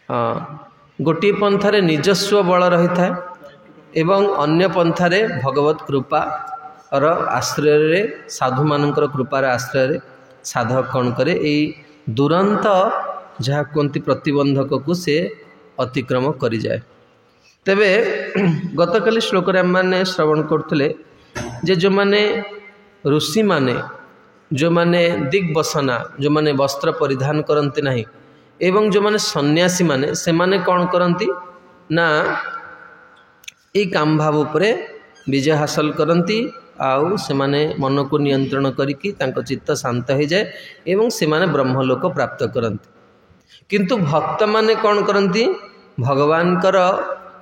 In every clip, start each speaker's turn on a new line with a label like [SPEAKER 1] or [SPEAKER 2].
[SPEAKER 1] गोटे पंथारे निजस्व बल रही था एवं अन्य पंथारे भगवत कृपा और आश्रय साधु मानकर कृपार आश्रय साधक कौन करे यही दुरंत जहाँ कहती प्रतिबंधक को से अतिक्रम करी जाए। तेबे गतकाली श्लोक मैंने श्रवण करते जे जो माने ऋषि माने जो माने दिग्बसना जो माने वस्त्र परिधान करते नहीं एवं जो माने सन्यासी माने से माने कौन करती ना ये काम भाव उपरे विजय हासिल करती आउ से माने मन को नियंत्रण करिकी तांको चित्त शांत हो जाए एवं से माने ब्रह्मलोक प्राप्त करती। किंतु भक्त माने कौन करती भगवान कर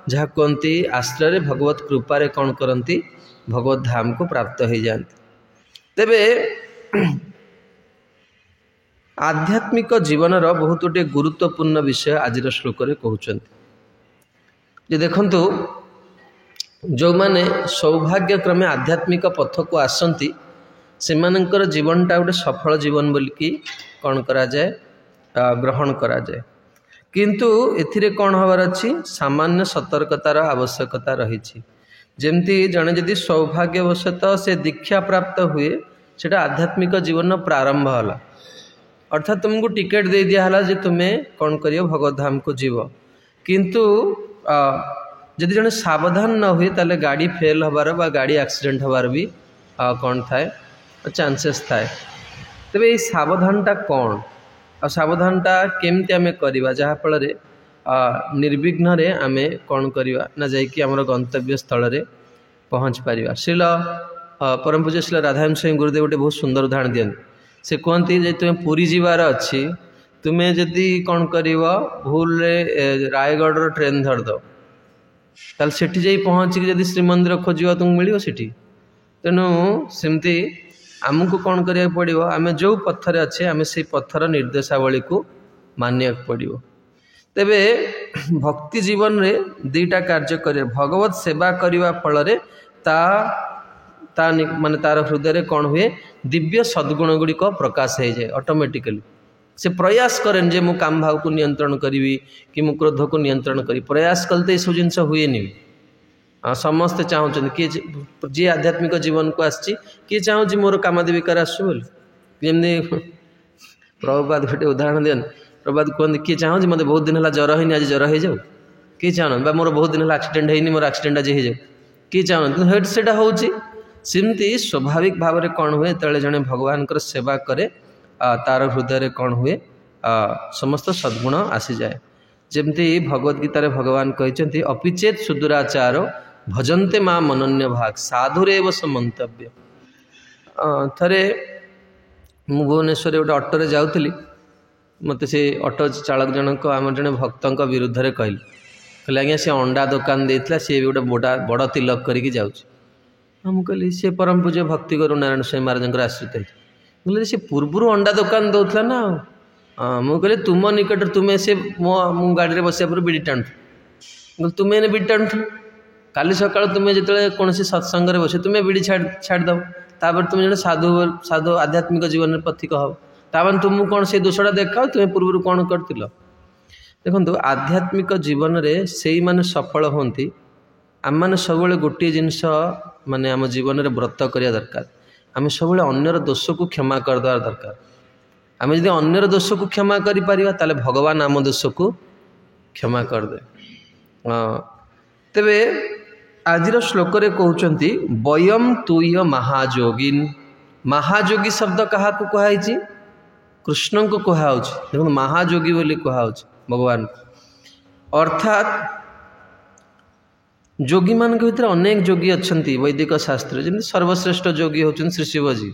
[SPEAKER 1] जहाँ कहती आश्रय भगवत कृपारे कौन करती भगवत धाम को प्राप्त हो जाती। तेबे आध्यात्मिक जीवन बहुत गोटे गुरुत्वपूर्ण विषय आज श्लोक कहते जे देखंतु जो माने सौभाग्य क्रमे आध्यात्मिक पथ को आसंती से मानकर जीवनटा गोटे सफल जीवन बोलिकी कौन करा जाए ग्रहण करा जाए। किंतु एथिरे कौन हबार अच्छी सामान्य सतर्कतार आवश्यकता रही जमती जड़े जदि सौभाग्यवशतः से दीक्षा प्राप्त हुए सेटा आध्यात्मिक जीवन प्रारंभ होला अर्थात तुमको टिकेट दे दिया जे तुम्हें कौन करियो भगवत धाम को जीव। किंतु जदि जड़े सावधान न हुए ताले गाड़ी फेल हबार बा गाड़ी एक्सीडेंट हबार भी कौन थाए चांसेस थाए। तेबे ये सावधानटा कौन आ सावधानटा केमती आमे करिबा जहाँ फल निर्विघ्न रे आमे कौन करिबा ना जाइकी हमर गंतव्य स्थल रे पहुँच पारिबा। श्रील परम पूज्य श्री राधाराम स्वामी गुरुदेव गोटे बहुत सुंदर उदाहरण दियंती से कहती जे तुम्हें पुरी जीवार अच्छी तुम्हें जदि कौन कर भूल रे रायगढ़ ट्रेन धरद ताल सेठी जाई पहुँचिकी जदि श्रीमंदिर खोजा तुमको मिल सेठी। तेणु सेमती आमको कौन करिया पड़िबो आमे जो पथरे अच्छे आमे से पथर निर्देशावली को मानिया पड़िबो। तेबे भक्ति जीवन रे दीटा कार्य करे भगवत सेवा करने फल माने तार हृदय कौन हुए दिव्य सद्गुण गुड़िक प्रकाश हो जाए ऑटोमेटिकली से प्रयास करें जे मु काम भाव को नियंत्रण करी कि मु क्रोध को नियंत्रण करी प्रयास कलते ये सब जिनस हुए समस्ते चाहूँ किए जी आध्यात्मिक जीवन को आसी किए चाहूँ मोर कामदेविकार आसू बोली प्रभुपाद गोटे उदाहरण दियन प्रभुपाद कहते किए चाहूँ मत बहुत दिन है ज्वर है आज ज्वर हो जाऊ किए चाहूँ मोर बहुत दिन है एक्सीडेंट है मोर एक्सीडेंट आज हो किए चाहूँ हेड से सेमती स्वाभाविक भाव में कौन हुए तेरे जड़े भगवान सेवा करे तार हृदय कौन हुए समस्त सद्गुण आसी जाए। जमती भगवद गीतार भगवान कहते अपिचेत सुदुराचार भजन्ते माँ मनन्य भाग साधुरेव समन्तव्य। थरे मु भुवनेश्वर गोटे ऑटोरे जाऊली मत से ऑटो चालक जनक आम जड़े भक्त विरुद्ध में कहले आज्ञा सी अंडा दुकान देता सी भी गोटे बड़ तिलक करके जाऊँ हम कहली सी परम पूज्य भक्ति गुरु नारायण स्वामी महाराज आश्रित है बोले सी पूर्व अंडा दुकान दौला ना मुझे कहली तुम निकट तुम्हें से मो गाड़ी में बसिया पूर्व बिड़ी टाणु तुम्हें बिड़ी टाणु काली सका तुम्हें जो कौन सत्संग बस तुम्हें बिड़ी छाड़द तापर तुम जो साधु साधु आध्यात्मिक जीवन में पथिक हो तापर तुमको कौन से दोषटा देखा तुम्हें पूर्व कौन कर देखो आध्यात्मिक जीवन में से मैंने सफल होती आम मैंने सब गोटे जिनस माने आम जीवन में व्रत करिया दरकार आम सब अन्यर दोष को क्षमा करदेवा दरकार। आम जब अन्यर दोष को क्षमा कर भगवान आम दोष को क्षमा करदे। तेबे आजिर श्लोक रे कहउचंती वयम तुय महाजोगिन महाजोगी शब्द क्या कहुई कृष्ण को कहुच देखो महाजोगी बोली कहुच भगवान अर्थात जोगी मान भीतर अनेक जोगी अच्छा वैदिक शास्त्र जमी सर्वश्रेष्ठ जोगी होचन श्री शिवजी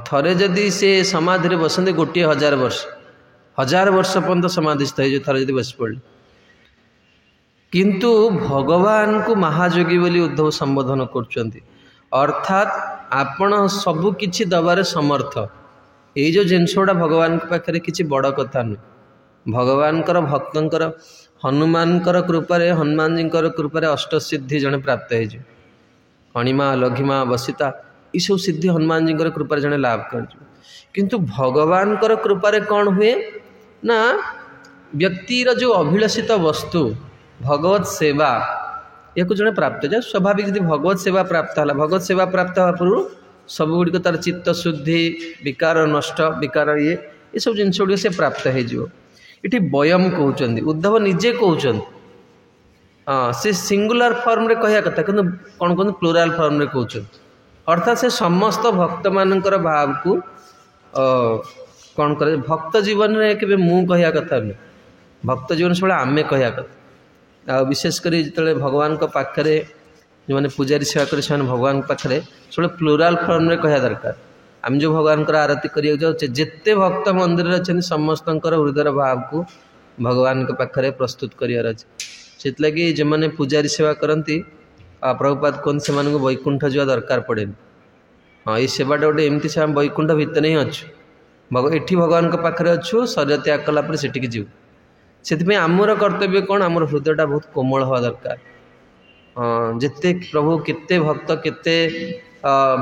[SPEAKER 1] थरे जदि से समाधि बसते गोटे 1000 वर्ष पर्यंत समाधिस्थ हो थरे जदि बस पड़े किंतु भगवान को महाजोगी बोली उद्धव संबोधन कर अर्थात आपण सबु किछि दबारे समर्थ ये जो जिनसोड़ा भगवान पाखे किसी बड़ कथा नुह भगवान भक्तर हनुमान कृपारे हनुमान जी कृपारे अष्टसिद्धि जड़े प्राप्त हो अणिमा लघिमा बसिता यू सिद्धि हनुमान जी कृपारे जड़े लाभ कर किंतु भगवान कृपारे कौन हुए ना व्यक्तिर जो अभिलषित वस्तु भगवत सेवा या जड़े प्राप्त जाए स्वाभाविक जब भगवत सेवा प्राप्त है भगवत सेवा प्राप्त हवा पूर्व सबुगुड़िक तार चित्त शुद्धि विकार नष्ट विकार ये सब जिन गुड़ से प्राप्त होती वयम कहते उद्धव निजे कहते हाँ से सिंगुलर फॉर्म रे कहया कथा कि कौन कहते प्लूराल फॉर्म रे कहते अर्थात से समस्त भक्त मानकर भाव को कौन करे भक्त जीवन में के मु कहया कथा नहीं भक्त जीवन सब आमे कहया कथा विशेषकर जो भगवान को पाखरे जो मैंने पूजारी सेवा करे से भगवान पाखरे सब प्लूराल फॉर्म रे कहया दरकार आम जो भगवान को आरती करिया जाऊे जिते भक्त मंदिर अच्छे समस्त हृदय भाव को भगवान के पाखरे प्रस्तुत करार अच्छे से लगी जो मैंने पूजारी सेवा करती प्रभुपाद कौन से वैकुंठ जावा दरकार पड़े हाँ ये सेवाटा गोटे एमती से आम वैकुंठ भितर ही अच्छु एठी भगवान के पाखरे अच्छु शरीर त्याग कलापर सेठिकी जीव से आमर कर्तव्य कौन आमर हृदयटा बहुत कोमल हवा दरकार हाँ जिते प्रभु केते भक्त केते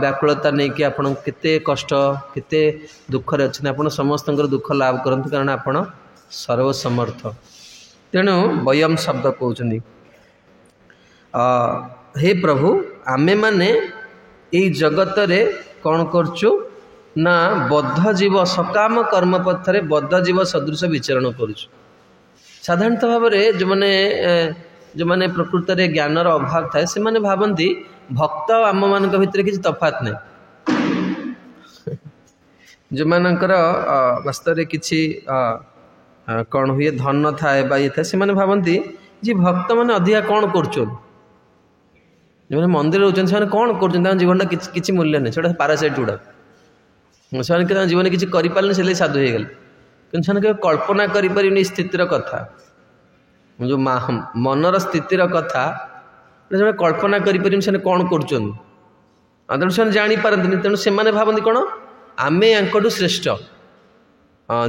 [SPEAKER 1] व्याकुलता नहीं कि आपण केते कष्ट केते दुखरे अच्छे आपण समस्त दुख लाभ करते कारण आपण सर्वसमर्थ तेणु वयम शब्द कहते हे प्रभु आमे माने ये जगत रे कौन करचु ना बद्ध जीव सकाम कर्म पथरे बद्ध जीव सदृश विचरण करुचु साधारणतः भाव में जो मैंने प्रकृत रे ज्ञानर अभाव थाए से माने भावती भक्त आम मान भितर किसी तफात नहीं जो मानकर वास्तव किसी कौन हुए धन थाए बा ये थाए से माने भावती जी भक्त मैंने अधिका कौन कर जो मैंने मंदिर रोचन से कौन कर जीवन किसी मूल्य नहीं छोटा पारासाइट गुड़ा से जीवन किसी करें से साधु हो गले कि कल्पना करें स्थितिर कथा जो मनर स्थितिर कथा जो कल्पना करें से कौन कर जापारती तेणु से भावती कौन आमे यांकटू श्रेष्ठ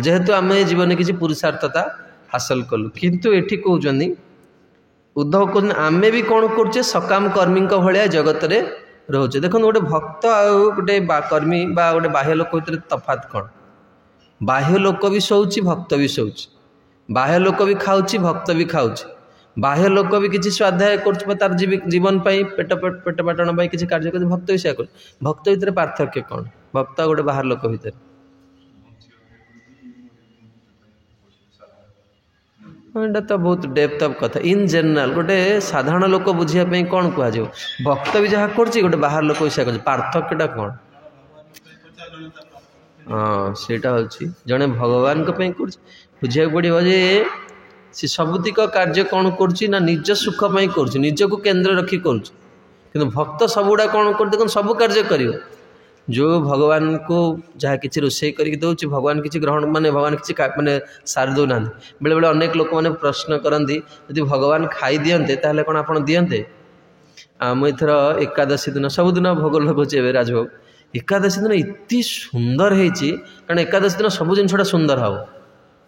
[SPEAKER 1] जेहेतु आम जीवन किसी पुरुषार्थता हासिल कलु किंतु एठी कहते उद्धव कहते आमे भी कौन करुचे सकाम कर्मी भाया जगत रे रोचे देखो गोटे भक्त गोटे कर्मी बा गोटे बाह्य लोक भितर तफात कौन बाह्य लोक भी शोची भक्त भी शोची बाह्य लोक भी खाऊची भक्त भी खाऊची बाह्य लोक भी किसी स्वाध्याय कर जीवन पेट पाटन किसी कार्य कर भक्त भी सेया कर भक्त भितर पार्थक्य कौन भक्त गोटे बाहर लोक भितर एटा तो बहुत डेप्थ ऑफ कथा इन जनरल गोटे साधारण लोक बुझापी कौन कह भक्त भी जहाँ कर गोटे बाहर लोक भी कर पार्थक्यटा कौन हाँ सेटा हूँ जड़े भगवान कर बुझा पड़ो जे सी सबुतिक कार्य कौन कर निज सुखपाई कर निज को केन्द्र रखी कर भक्त सबुड़ा कौन कर देख सब कार्य कर जो भगवान को जहाँ किसी रोषे कर दौर भगवान किसी ग्रहण माने भगवान किसी माने सारी दौना बेले बेले अनेक लोक मैंने प्रश्न करती यदि भगवान खाई दियंते ताहले कौन आप दियंते मुझर एकादशी दिन सबुदिन भोग लगुचे राजभोग एकादशी दिन इतनी सुंदर होती कारण एकादशी दिन सब जिनसा सुंदर हम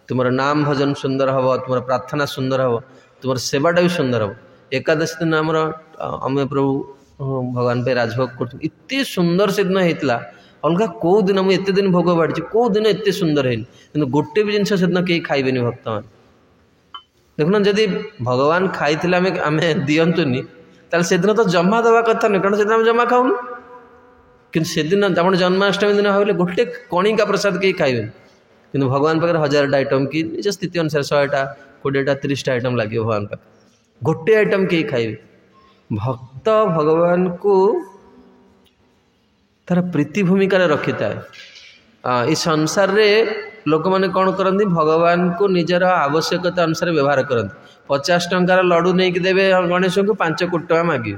[SPEAKER 1] तुम नाम भजन सुंदर हम तुम प्रार्थना सुंदर हम तुम सेवाटा भी सुंदर हम एकादशी दिन आमर आम प्रभु भगवान पे राजभोग करते सुंदर से दिन होता अलग कौ दिन मुझे दिन भोग बाढ़ी कौ दिन एत सुंदर है कि गोटे भी जिनस से दिन कहीं खाइबे भक्त मान देखुना जदि भगवान खाई आम दिंतुनि ताल से दिन तो जमा दवा कथा नहीं कारण से जमा खाऊनु कि से दिन आप जन्माष्टमी दिन भाविले गोटे कणिका प्रसाद कहीं खाइबे कि भगवान पाखे 1000टा आइटम कि निज स्थिति अनुसार 100टा 20टा 30टा आइटम लगे भगवान पाखे गोटे आइटम कहीं खाइबे भक्त भगवान को तार प्रीति भूमिका रखी था ये संसार रे लोक मैंने कौन करती भगवान को निजर आवश्यकता अनुसार व्यवहार करती 50 टंकार लड्डू नहीं देवे गणेश को 5 कोटी टका मागे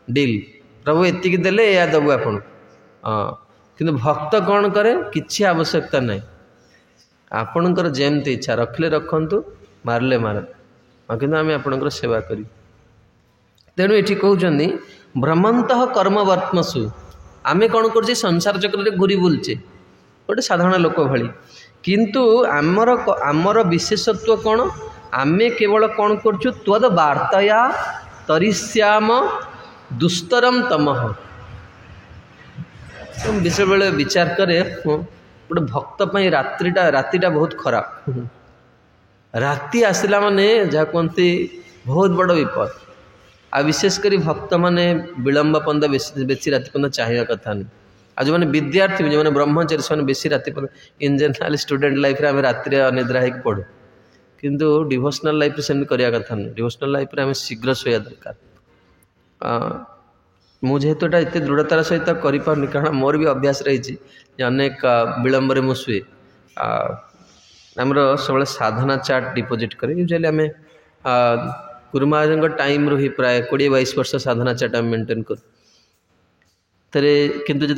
[SPEAKER 1] डील प्रभु एतिकी देले या दबू आप किंतु भक्त कौन करे किसी आवश्यकता नहीं आपणकर जेमती इच्छा रखले रखंतु मारले मार किंतु आम आपणकर सेवा करी तेणु ये कहते भ्रमंत कर्मवर्त्मसु आमे कौन कर संसार चक्र घूरी बुलचे गोटे साधारण लोक भली किंतु आमर आमर विशेषत्व कौन आमे केवल कौन करचु त्वद वार्ताया तरिश्याम दुस्तरम तमह विषय बेले विचार करे गोटे भक्त रात्रिटा बहुत खराब राति आसला माने जहाँ कहते बहुत बड़ विपद। आ विशेषकर भक्त मैंने विलंब पंद बेसी राति पंद चाहिए कथा नहीं। आ जो मैंने विद्यार्थी जो मैंने ब्रह्मचारी से बेसी राति पंद इन जनरल स्टूडेंट लाइफ आम राति अनिद्रा होकर पढ़ू किंतु डिवोशनल लाइफ से करने कथा नहीं। डिवोशनल लाइफ आम शीघ्र शोया दरकार। मुझे तो एट दृढ़तार सहित करें कारण मोर भी अभ्यास रही अनेक विलंब में मुझे आमर सब साधना चार्ट डिपोजिट करे। यूजुअली आम गुरु महाराज टाइम रू ही प्राय 20-22 वर्ष साधना चार्ट आम मेंटेन कर किंतु जो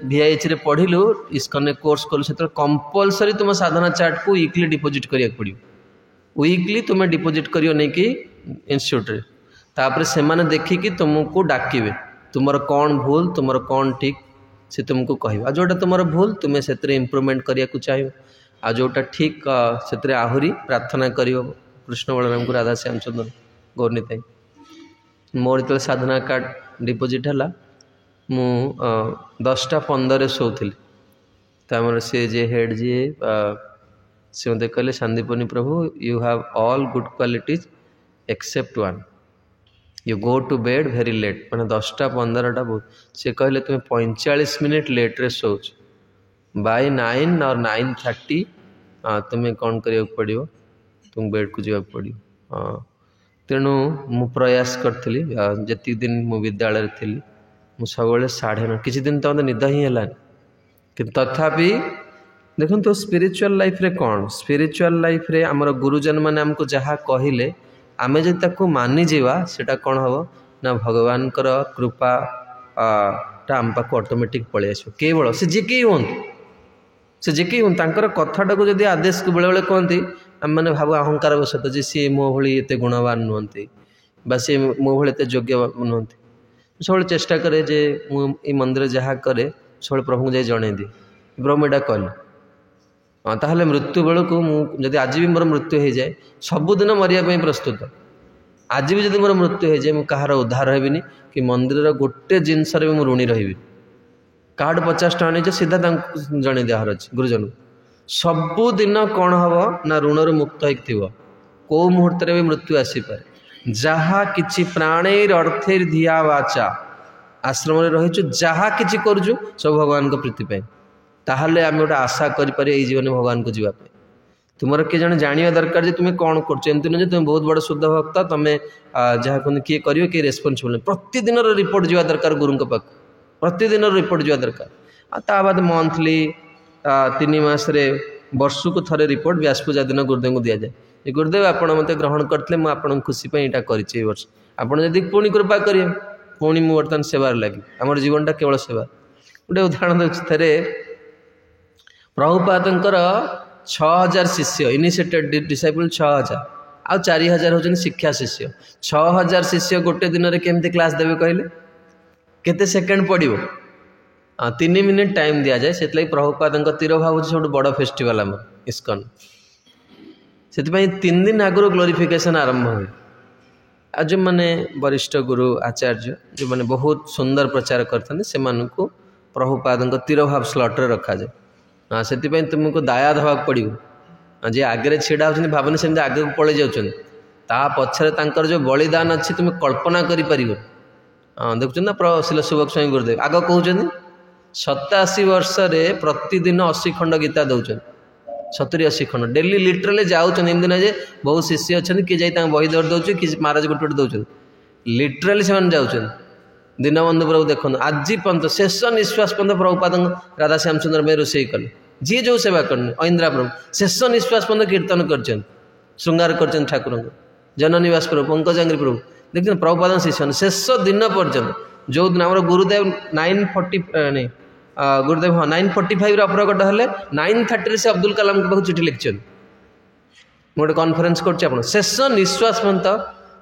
[SPEAKER 1] VIH रे पढ़िलु इस्कन कोर्स कलु से कंपलसरी तुम साधना चार्ट को वीकली डिपोजिट करिया पड़ो। वीकली तुम्हें डिपोजिट करियो नहीं कि इंस्टीट्यूट रे तापर से माने देखिकी तुमको डाकिबे तुमर कौन भूल तुमर कौन ठीक से तुमको कहवा। जोटा तुमर भूल तुम्हें से इम्प्रूवमेंट करिया को चाहिए आ जोटा ठीक से आहुरी प्रार्थना करियो कृष्ण बलराम को राधा श्याम चंद्र गौरनीताई। मोर जो साधना कार्ड डिपोजिट है मु 10:15 शोली तो सी जे हेड जी से मत कहले शांतिपनी प्रभु you have all good qualities except one you go to bed very late मैंने 10:15 बहुत से कहले तुम्हें 45 मिनट लेट्रे शोच बाय 9 और 9:30 तुम्हें कौन करिया पड़ो तुम बेड को जावाक पड़ो। तेणु मु प्रयास करी जी दिन मु विद्यालय थी मु सब 9:30 किसी दिन तो निद ही है कि तथापि देखो तो स्पिरिचुअल लाइफ रे कौन स्पिरिचुअल लाइफ रे आमर गुरुजन मैंने आमको जहाँ कहले आमे जब ताको मानि जीवा सेटा कौन हम ना भगवान कृपा आम पाक ऑटोमेटिक पलि आस केवल से जे के हूँ से जे के हूँ कथाटा को जब आदेश को बेले बेले कहती आम मैंने भाव अहंकार बसत जे सी मो भली एत गुणवान नुहति बा सी मो भली एत योग्य नुहति सब चेष्टा करे जे मुझे मंदिर जहाँ करे सब प्रभु जाए जन दिए प्रभु एटा कल ताहले मृत्यु बेलू मुझे आज भी मोर मृत्यु हो जाए सबुदिन मरिया प्रस्तुत आज भी जब मोर मृत्यु हो जाए मुझे कहार उद्धार हेबिनी कि मंदिर गोटे जिनस ऋणी रही कार्ड 50 टका नहीं सीधा जन दिहर अच्छे गुरुजन सबुदिन कौन हम ना ऋण मुक्त हो कौ मुहूर्त भी मृत्यु आसीपे जहाँ कि प्राणैर अर्थैर धिया वाचा आश्रम रही जहाँ कि करुचु सब भगवान को प्रीति ताहले आम गोटे आशा करें जीवन भगवान को जीवाई तुम किए जन जाना दरकार जे तुम्हें कौन करमती नुहे तुम बहुत बड़ शुद्ध भक्त तुम्हें जहाँ कहते किए कर रेस्पन्सिबल प्रतिदिन रिपोर्ट जावा दरकार गुरु पाक प्रतिदिन रिपोर्ट जावा दरकार ता बाद मंथली 3 मास वर्ष को थे रिपोर्ट व्यास पूजा दिन गुरुदेव को दि जाए गुरुदेव आप मत ग्रहण करते मुझे खुशी यहाँ कर वर्ष आपड़ जब पुणी कृपा करेंगे पुणी मुझे बर्तमान सेवार लगी आम जीवनटा केवल सेवा। गोटे उदाहरण दूसरी थे प्रभुपादंकर 6000 शिष्य इनिशिएटेड डिसाइपल 6000 आ 4000 होचन शिक्षा शिष्य 6000 शिष्य गोटे दिन में केमती क्लास देवे कहले केते सेकेंड पड़ो 3 मिनिट टाइम दि जाए से प्रभुपाद तिरभाव हूँ सब बड़ फेस्टिवल आम इस्कन से 3 दिन आगु ग्लोरिफिकेशन आरंभ हुए आ जो मैंने वरिष्ठ गुरु आचार्य जो मैंने बहुत सुंदर प्रचार करते से प्रभुपाद तिरभाव स्लॉट रखा जाए से तुमको दाया दवा पड़ो जे आगे छिड़ा हो भावना सेमती आगे को पलि जा पछरे जो बलिदान अच्छी तुम कल्पना कर देखुच ना शिल सुभग स्वामी गुरुदेव आग कहते 87 वर्ष प्रतिदिन 80 खंड गीता दौरान 70-80 खंड डेली लिटरली जाऊँच एमती ना बहुत शिष्य अच्छा किए जाए बही दौड़ दौर कि महाराज गोटे गोटे दौर लिटरली से जाऊँ दीनबंधु प्रभु देखो आज पर्यंत शेष निश्वास पर्यंत प्रभुपाद राधा श्याम चंद्र में रोषे कले जी जो सेवा करने ऐन्द्रा प्रभु शेष निश्वास पर्यंत कीर्तन कर श्रृंगार कर ठाकुर जननिवास प्रभु पंकजांग्री प्रभु देखते प्रभुपाद शिष्य शेष दिन पर्यंत जो दिन आम गुरुदेव 9:40 नहीं गुरुदेव हाँ 9:45 अपरकट हेले 9:30 से अब्दुल कलाम को चिठी लिखिं गोटे कन्फरेन्स कर शेष निश्वास पर्यंत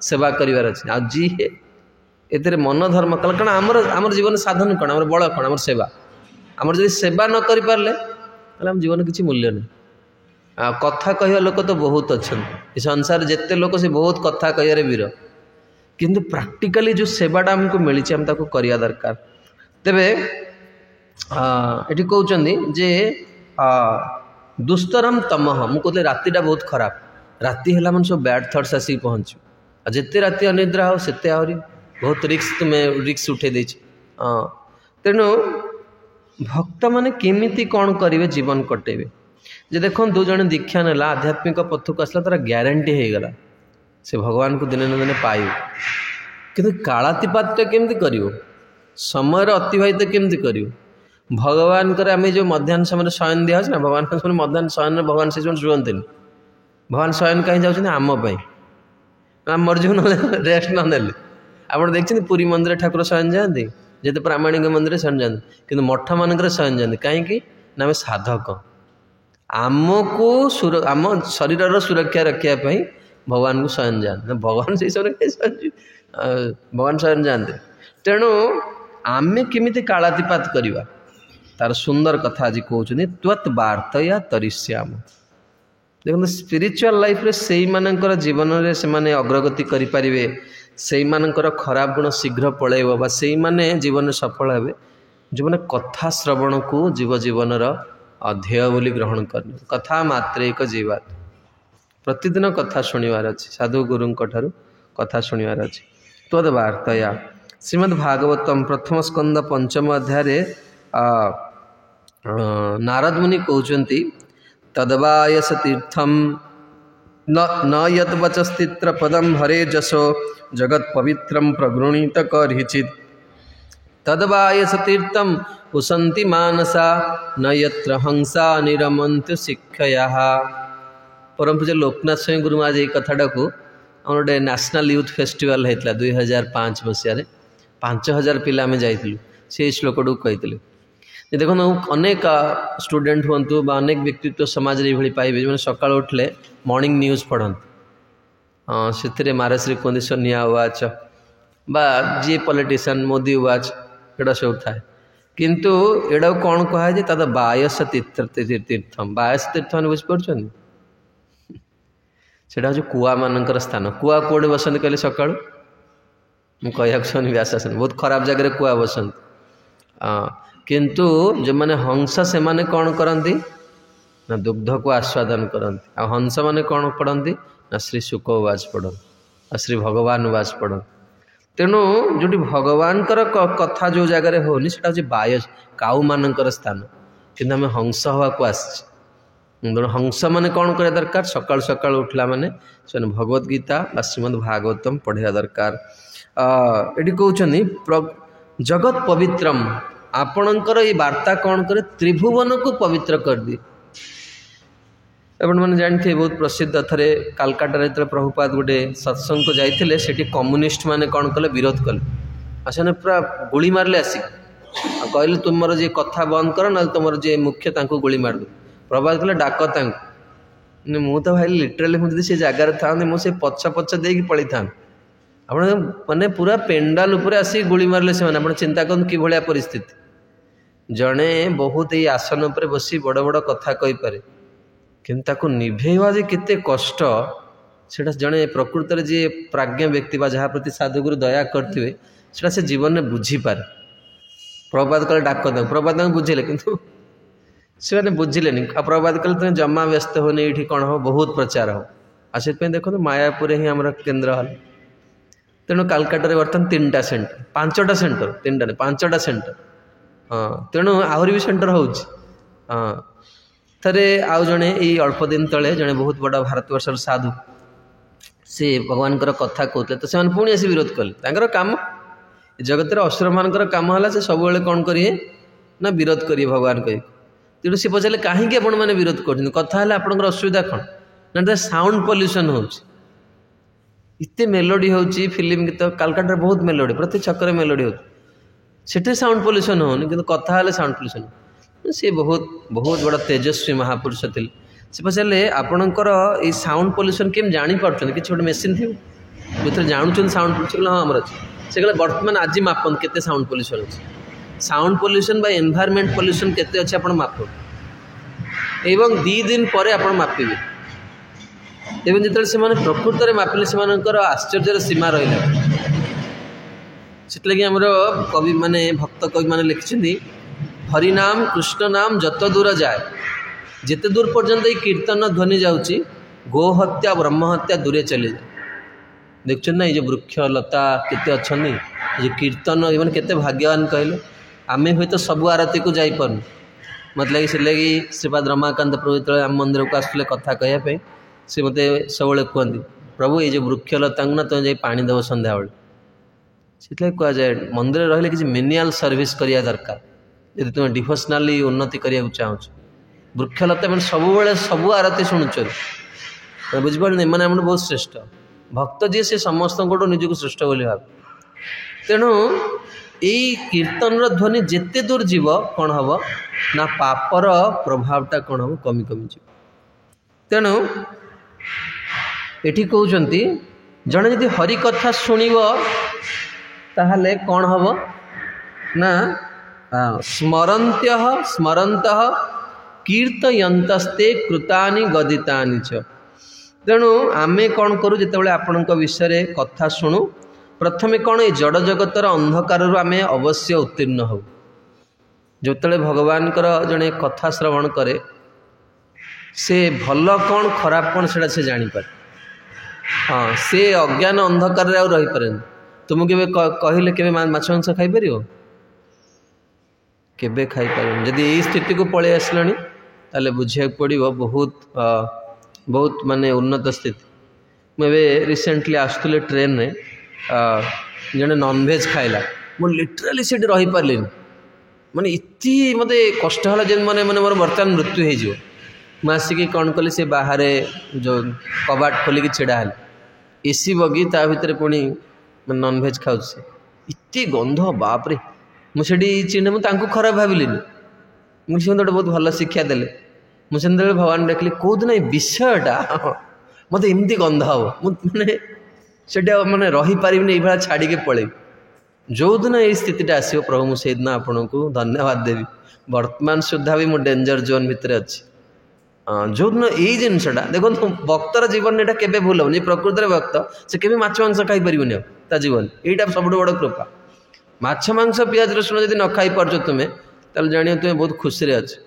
[SPEAKER 1] सेवा करार अच्छे आ जी एते मन धर्म कल कारण आमर जीवन साधन कौन आम बल कौन आम सेवा आमर जब सेवा न कर पारे आम जीवन किसी मूल्य नहीं। कथा कह लोक तो बहुत अच्छा संसार जिते लोक से बहुत कथा कह वीर किंतु प्रैक्टिकली जो सेवाटा आमको मिली आम ताको करिया दरकार। तेबे ये कहते जे दुस्तरम तमह मुझे कहते रातिटा बहुत खराब राति है मन सब बैड थट्स आसिक पहुँचु जिते राति अनिद्रा हो सेते आहरी बहुत रिस्क तुम्हें रिस्क उठे दे तेणु भक्त मैंने केमिति कौन करेंगे जीवन कटेबे जे देखो दो जन दीक्षा नेला आध्यात्मिक पथ को आसला तार ग्यारंटी हो गला से भगवान को दिने न दिने पाइब किंतु कालातिपात केमती करियो समय अतिवाहित केमती करियो भगवान कर आम जो मध्याह्न समय शयन दिया ना भगवान समय मध्याह्न शयन भगवान से शुअंते भगवान शयन कहीं जाऊँ आमपाई मरजू न रेस्ट न आप देखते पुरी मंदिर ठाकुर शयन जाती जिते प्रामाणिक मंदिर शयन जाती कि मठ मानक शयन जाती कहीं आम साधक आमको आम शरीर सुरक्षा रखापी भगवान को शयन जाते भगवान से समय भगवान शयन जाते तेणु आमे केमिति कालातिपात करवा तार सुंदर कथा आज कहते त्वत् वार्तया तरिष्याम देखो स्पिरिचुअल लाइफ रे से मानकर जीवन रे से माने अग्रगति करि परिबे से मानकर खराब गुण शीघ्र पळेइबो बा से माने जीवन सफल हेबे जो माने कथा श्रवण को जीव जीवन अध्यय बोली ग्रहण करने कथा मात्र एक जीवात प्रतिदिन कथा शुणिवार अच्छी साधु गुरु कथा शुणिवार अच्छी तद वार्तया श्रीमद्भागवतम प्रथम स्कंद पंचम अध्याय नारद मुनि कहते तदवायस तीर्थम न यद्वचस्तित्र पदम हरे जसो जगत पवित्रम प्रगृणीत करहिचित तदवायस तीर्थम उसंति मानसा न यत्र हंसा निरमंत शिक्षया परम पूज्य लोकनाथ स्वयं गुरु महाराज ये कथाटा को आम गोटे नेशनल यूथ फेस्टिवल होता 2005 मसीह 5000 पिला आम जाइलु से श्लोक कही देखो अनेक स्टूडेंट हूँ अनेक व्यक्तित्व समाज ये पाइबे जो सका उठले मॉर्निंग न्यूज पढ़ते से महाराश्री कहते सोनिया वाच बा जी पॉलिटिशियन मोदी वाच एटा सब थाए किंतु एटा कौन कहुए तद बायस तीर्थम बायस तीर्थ मैंने बुझीपार सेटा हूँ कुआ मानकर स्थान कुआ कौटे बसंत कहले सका मुझे कहूँ व्यासन बहुत खराब जगह कुआ बसंत किंतु जो मैंने हंस से माने कौन करती ना दुग्ध को आस्वादन करती आ हंस माने कौन पढ़ती ना श्री शुक उवाच पढ़ श्री भगवान उवाच पढ़ तेणु जो भगवान कथा जो जगार होनी से हूँ बायस काऊ मानकर स्थान कि आम हंस हवा को आस हंस माने कौन करा दरकार सकाल सकाल उठला माने से भगवद गीता श्रीमद् भागवतम पढ़ा दरकार ये कहते जगत पवित्रम आपणकर ये वार्ता कौन करे त्रिभुवन को पवित्र कर दी मैंने जानते बहुत प्रसिद्ध थे कालकाटा जो प्रभुपाद गोटे सत्संग को जाते से कम्युनिस्ट माने कौन कले विरोध कले आसने पूरा गोली मारे आसिक कहले तुम जी कथा बंद कर ना तुम जी मुख्य गोली मार दो प्रभात कले डाक मु तो भाई लिटराली मुझे से जगार था मुझे पछ पछ दे पलि था आप माने पूरा पेंडाल उपर आसिक गोली मारे से चिंता कर कि भाया परिस्थिति जड़े बहुत ही आसन उपर बसी बड़ बड़ कथा कही पारे कि निभेवा जे केते कष्ट से जड़े प्रकृत में जी प्राज्ञ व्यक्ति जहाँ प्रति साधुगुरु दया करते से जीवन में बुझीपारे प्रभात कले डाक प्रभात बुझेले किंतु से मैंने बुझिले प्रभात कले तुम जमा व्यस्त होने ये कौन हो बहुत प्रचार हो आ से देखो मायापुर ही आम केन्द्र हल तेणु कालकाटा बर्तमान 3टा सेंटर 5टा सेंटर 3टा नहीं 5टा सेंटर हाँ तेणु आहरी भी सेंटर हो थे आउ जड़े ये अल्प दिन तले जड़े बहुत बड़ा भारतवर्षर साधु से भगवान कथा कहते तो से पुणी आसी विरोध कले काम जगत असुर मान कम है से सब कौन करेंगे ना विरोध करेंगे भगवान कह तेणु सी पचारे कहीं आपण मैंने विरोध कर कथा है आपंकर असुविधा कौन ना साउंड पल्यूशन होते मेलोडी हो फिल्म गीत कालकाटा बहुत मेलोडी प्रति छक्कर मेलोडी हो साउंड पल्यूशन होनी कि कथा है साउंड पल्यूशन सी बहुत बहुत बड़ा तेजस्वी महापुरुष थे से पचारे आपणकर ये साउंड पल्यूशन केम जापर कि गोटे मेसीन थी जो जानूँ साउंड पल्यूशन हाँ आमर अच्छे से कहते बर्तमान आज मापन के साउंड पल्यूशन अच्छे साउंड पल्यूशन बा एनवायरमेंट पल्यूशन केते अच्छे आप माप एवं 2 दिन पर आप मापिबे एवं जो से प्रकृत में मापिले से आश्चर्य सीमा रहा से आमर कवि माने भक्त कवि माने लिखिं हरिनाम कृष्ण नाम जत दूर जाए जिते दूर पर्यंत ये कीर्तन ध्वनि जाऊँगी गोहत्या ब्रह्महत्या दूरे चली जाए। देखुं ना ये वृक्ष लता केते अच्छा ये कीर्तन ये केते भाग्यवान कहले आमे हुए तो सब आरती को जापन मतलब कि लगी श्रीपाद रमाकांत प्रभु जो आम मंदिर को आसुले कथा कहवाई सी मत सब कहते प्रभु ये वृक्ष लता ना तुम जा पा देव सन्ध्या से कह जाए मंदिर रही किसी मेनियाल सर्विस करिया दरकार यदि तुम डिवोशनाली उन्नति करने चाहो वृक्षलता मैंने सब सब आरती शुणुच बुझिपारे मैंने आम बहुत श्रेष्ठ भक्त जी से समस्त निजक श्रेष्ठ बोली भाव तेणु यही कीर्तन ध्वनि जिते दूर जीव कौन हम ना पापर प्रभावटा कौन हम कमी कमी जीव तेणु ये कहते जड़े यदि हरि कथा शुणव ताहले कौन हम ना स्मरन्त्य स्मरंत कीर्तयंतस्ते कृतानि गदितानि च तेणु आमे कौन करूँ जिते आपण विषय कथा शुणु प्रथमे कौन ये जड़ जगतर अंधकार आमे अवश्य उत्तीर्ण हो जो भगवान जड़े कथा श्रवण करे से भल कौन खराब कौन से जानीपारे हाँ से अज्ञान अंधकार रही पारे तुम के कहले के माछ मांस खाई पार केबे खाई पार जदि यही स्थिति को पलि आसलानी ताले बुझे पड़ो बहुत बहुत माने उन्नत स्थिति मुझे रिसेंटली आसुले ट्रेन में जड़े नॉनवेज खाइला मु लिटराली से रही पारे माने इति मत कष्ट है जब मैंने मैंने मोर बर्तमान मृत्यु हो मुझे कौन कली से बाहर जो कबाट खोलिकी छिड़ा है एसी बगी ता भितर पुणी नॉनवेज खाऊ इति गंध बापरे मुझे चिन्ह मुझे खराब भाविली मुझे गोटे बहुत भल शिक्षा देले मुझे भगवान देखली कौदिन ये विषयटा मत एमती गंध हम मैंने से मैंने रही पारि ये छाड़ी के पलि जो दिन ये स्थितिटा आसो प्रभु मुझे दिन आपन को धन्यवाद देवी वर्तमान सुधा भी मुझे डेंजर जोन भितर अच्छी जो दिन यही जिनसटा देखो भक्तर जीवन यहाँ केवे भूल हम प्रकृत भक्त से केवे माछ मांस खाई पारे ता जीवन यहाँ सब बड़ कृपा माछ मांस पियाज रसुण जब न खाई पार्छ तुम्हें ताल जान तुम्हें बहुत खुशी अच्छे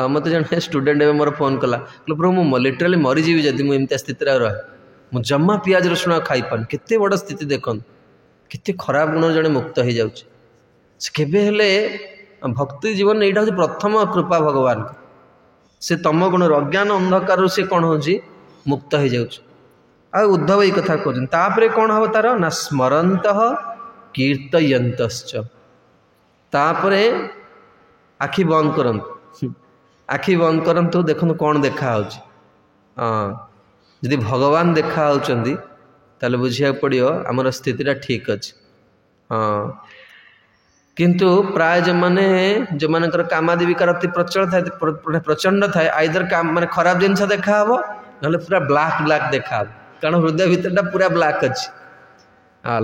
[SPEAKER 1] मत जन स्टूडेंट ए मोर फोन कला प्रभु मु लिटराली मरीजी जदि मुझे स्थित रहे मु जमा पियाज रसुण खाई पान केते बड़ स्थिति देखन केते खराब गुण जड़े मुक्त हो जाए भक्ति जीवन यहाँ हूँ प्रथम कृपा भगवान से तम गुण अज्ञान अंधकार से कौन हो मुक्त हो जाए उद्धव ये कथा कहते कौन हम तार ना स्मरंत कीर्तयंतश्च तापरे आखि बंद करंतु आखि बंद करंतु देखो कौन देखा यदि भगवान देखा ताले बुझिया पड़ो आमर स्थितिटा ठीक अच्छे हाँ किंतु प्राय जो मैंने जो मान कामादि विकार अति प्रचल थाए प्रचंड थाए आइदर काम माने खराब जिनस देखा हे ना पूरा ब्लाक ब्लाक देखा कारण हृदय भितरटा पूरा ब्लाक अच्छी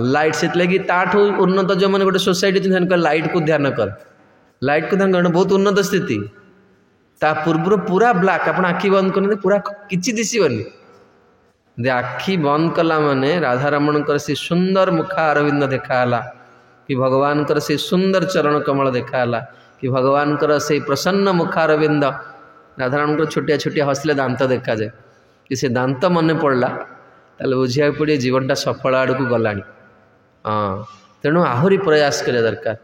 [SPEAKER 1] लाइट से लगी ताठू उन्नत जो मैंने गोटे सोसाइटी लाइट को ध्यान कर लाइट को ध्यान कर बहुत उन्नत स्थिति ता पूर्व पूरा ब्लाक आप आखि बंद कर पूरा किसी दिशबनी आखि बंद कला माने राधारमण से सुंदर मुखा अरविंद देखाला कि भगवान से सुंदर चरण कमल देखाला कि भगवान से प्रसन्न मुखारविंद राधारमण छोटिया छोटिया हसले दांत देखा जाए कि से दांत मन पड़ला ताले बुझिया पड़े जीवनटा सफल आड़ को गलानी हाँ तेणु आहरी प्रयास करिया दरकार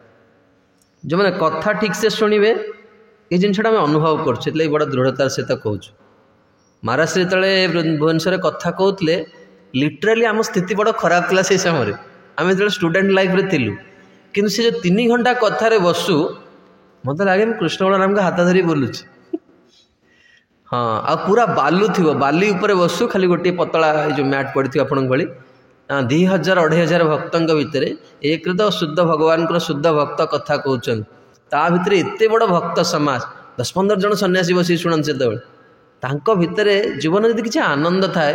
[SPEAKER 1] जो मैंने कथा ठीक से शुणवे ये जिनसा आम अनुभव कर बड़ा दृढ़तार सहित कहूँ महाराज से जो भुवनेश्वर कथा कहते लिटराली आम स्थिति बड़ा खराब थी से समय आम जो स्टूडेंट लाइफ रे थिलु किंतु से जो 3 घंटा कथार बसु मत लगे कृष्ण बलराम का हाथ धरी बोलुची हाँ आ पूरा बालू थी बाली उपर बसु खाली गोटे पतला जो मैट पड़ी आपण भाई 2000-2500 भक्तों भितर एक तो शुद्ध भगवान शुद्ध भक्त कथा कहते ता भितर एत बड़ भक्त समाज 10-15 जन सन्यासी बस शुणन से भितर जीवन यदि किसी आनंद थाए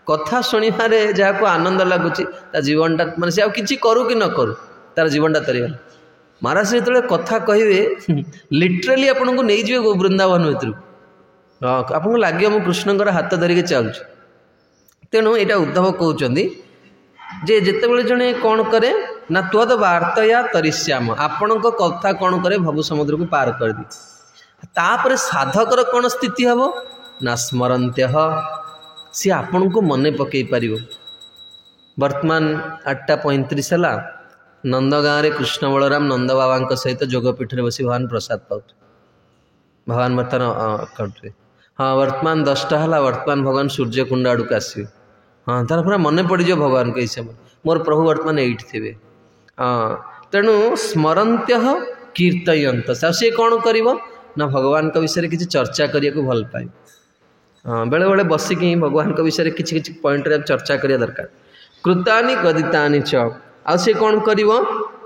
[SPEAKER 1] कथा शुणवे जहाँ आनंद लगुच जीवनटा मानते से किसी करू कि न करू तार जीवनटा तरीगला महाराज से जो कथा कहे लिटराली आपन को नहीं जाए वृंदावन भितर आपको लगे मु कृष्णकर हाथ धरिकी चलुँ तेणु यहाँ उद्धव कहते जे जितेबाला जड़े कौन करे ना त्वद वार्तया तरिश्याम आपण कथा कौन करे भव समुद्र को पार कर दी तापर साधकर कौन स्थिति हम ना स्मरन्त्य सी आपण को मन पकई पार। वर्तमान 8:35 है नंद गाँव में कृष्ण बलराम नंद बाबा सहित जोगपीठ में बसी भगवान प्रसाद पाऊ भगवान बर्तमान करते। हाँ वर्तमान 10टा है वर्तमान भगवान सूर्यकुंड आड़ को आसवे। हाँ तार पूरा मन पड़ जाए भगवान के हिसाब मोर प्रभु वर्तमान एट थे। हाँ तेणु स्मरंत्य कीर्तयंत सी कौन कर ना भगवान का विषय किसी चर्चा करने को भल पाए। हाँ बेले बेले बसिकी भगवान का विषय किसी किसी पॉइंट रे चर्चा करिया दरकार। कृतानि गदितानि च आ से कौन कर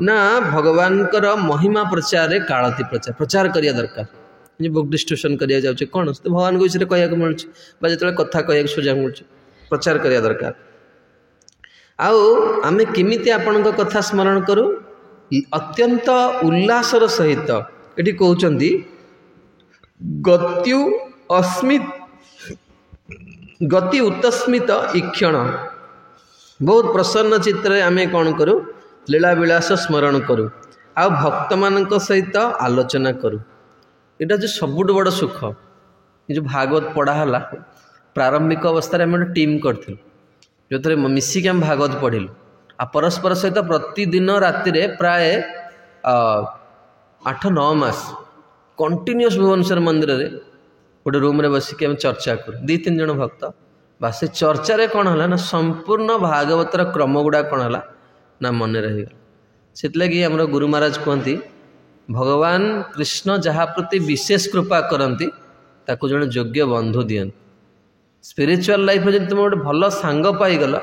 [SPEAKER 1] ना भगवान कर महिमा प्रचार कालती प्रचार प्रचार करिया दरकार। जे बुक डिस्ट्रीब्यूशन करिया जाउछे कोन तो भगवान को विषय कहया मिलुछ बा जेतले कथा कहया सुजा मिलुछ प्रचार करिया दरकार। आउ आमे केमिति आपनक कथा स्मरण करू अत्यंत उल्लासर सहित एठी कहउचंदी गत्यु अस्मित गति उत्स्मित इक्षण बहुत प्रसन्न चित्रे आमे कौन करूँ लीला विलास स्मरण करूँ आ भक्त मान सहित आलोचना करूँ। यहाँ जो सबुठ बड़ सुख जो भागवत पढ़ाला प्रारंभिक अवस्था आम गोटे टीम करूँ जो थे मिसिक आम भागवत पढ़िलु आ परस्पर सहित प्रतिदिन राति प्राय 8-9 मास कंटिन्यूअस भुवनेश्वर मंदिर रे गोटे रूम रे बसिक आम चर्चा करूँ 2-3 जन भक्त बा से चर्चा रे कौन है ना संपूर्ण भागवतर क्रम गुड़ा कौन है ना मन रहीगला। से लगी आमर गुरु महाराज कहती भगवान कृष्ण जहाँ प्रति विशेष कृपा करती ताकू जड़े योग्य बंधु दियंती। स्पिरिचुअल लाइफ में तुम गोटे भल सांग पाईगल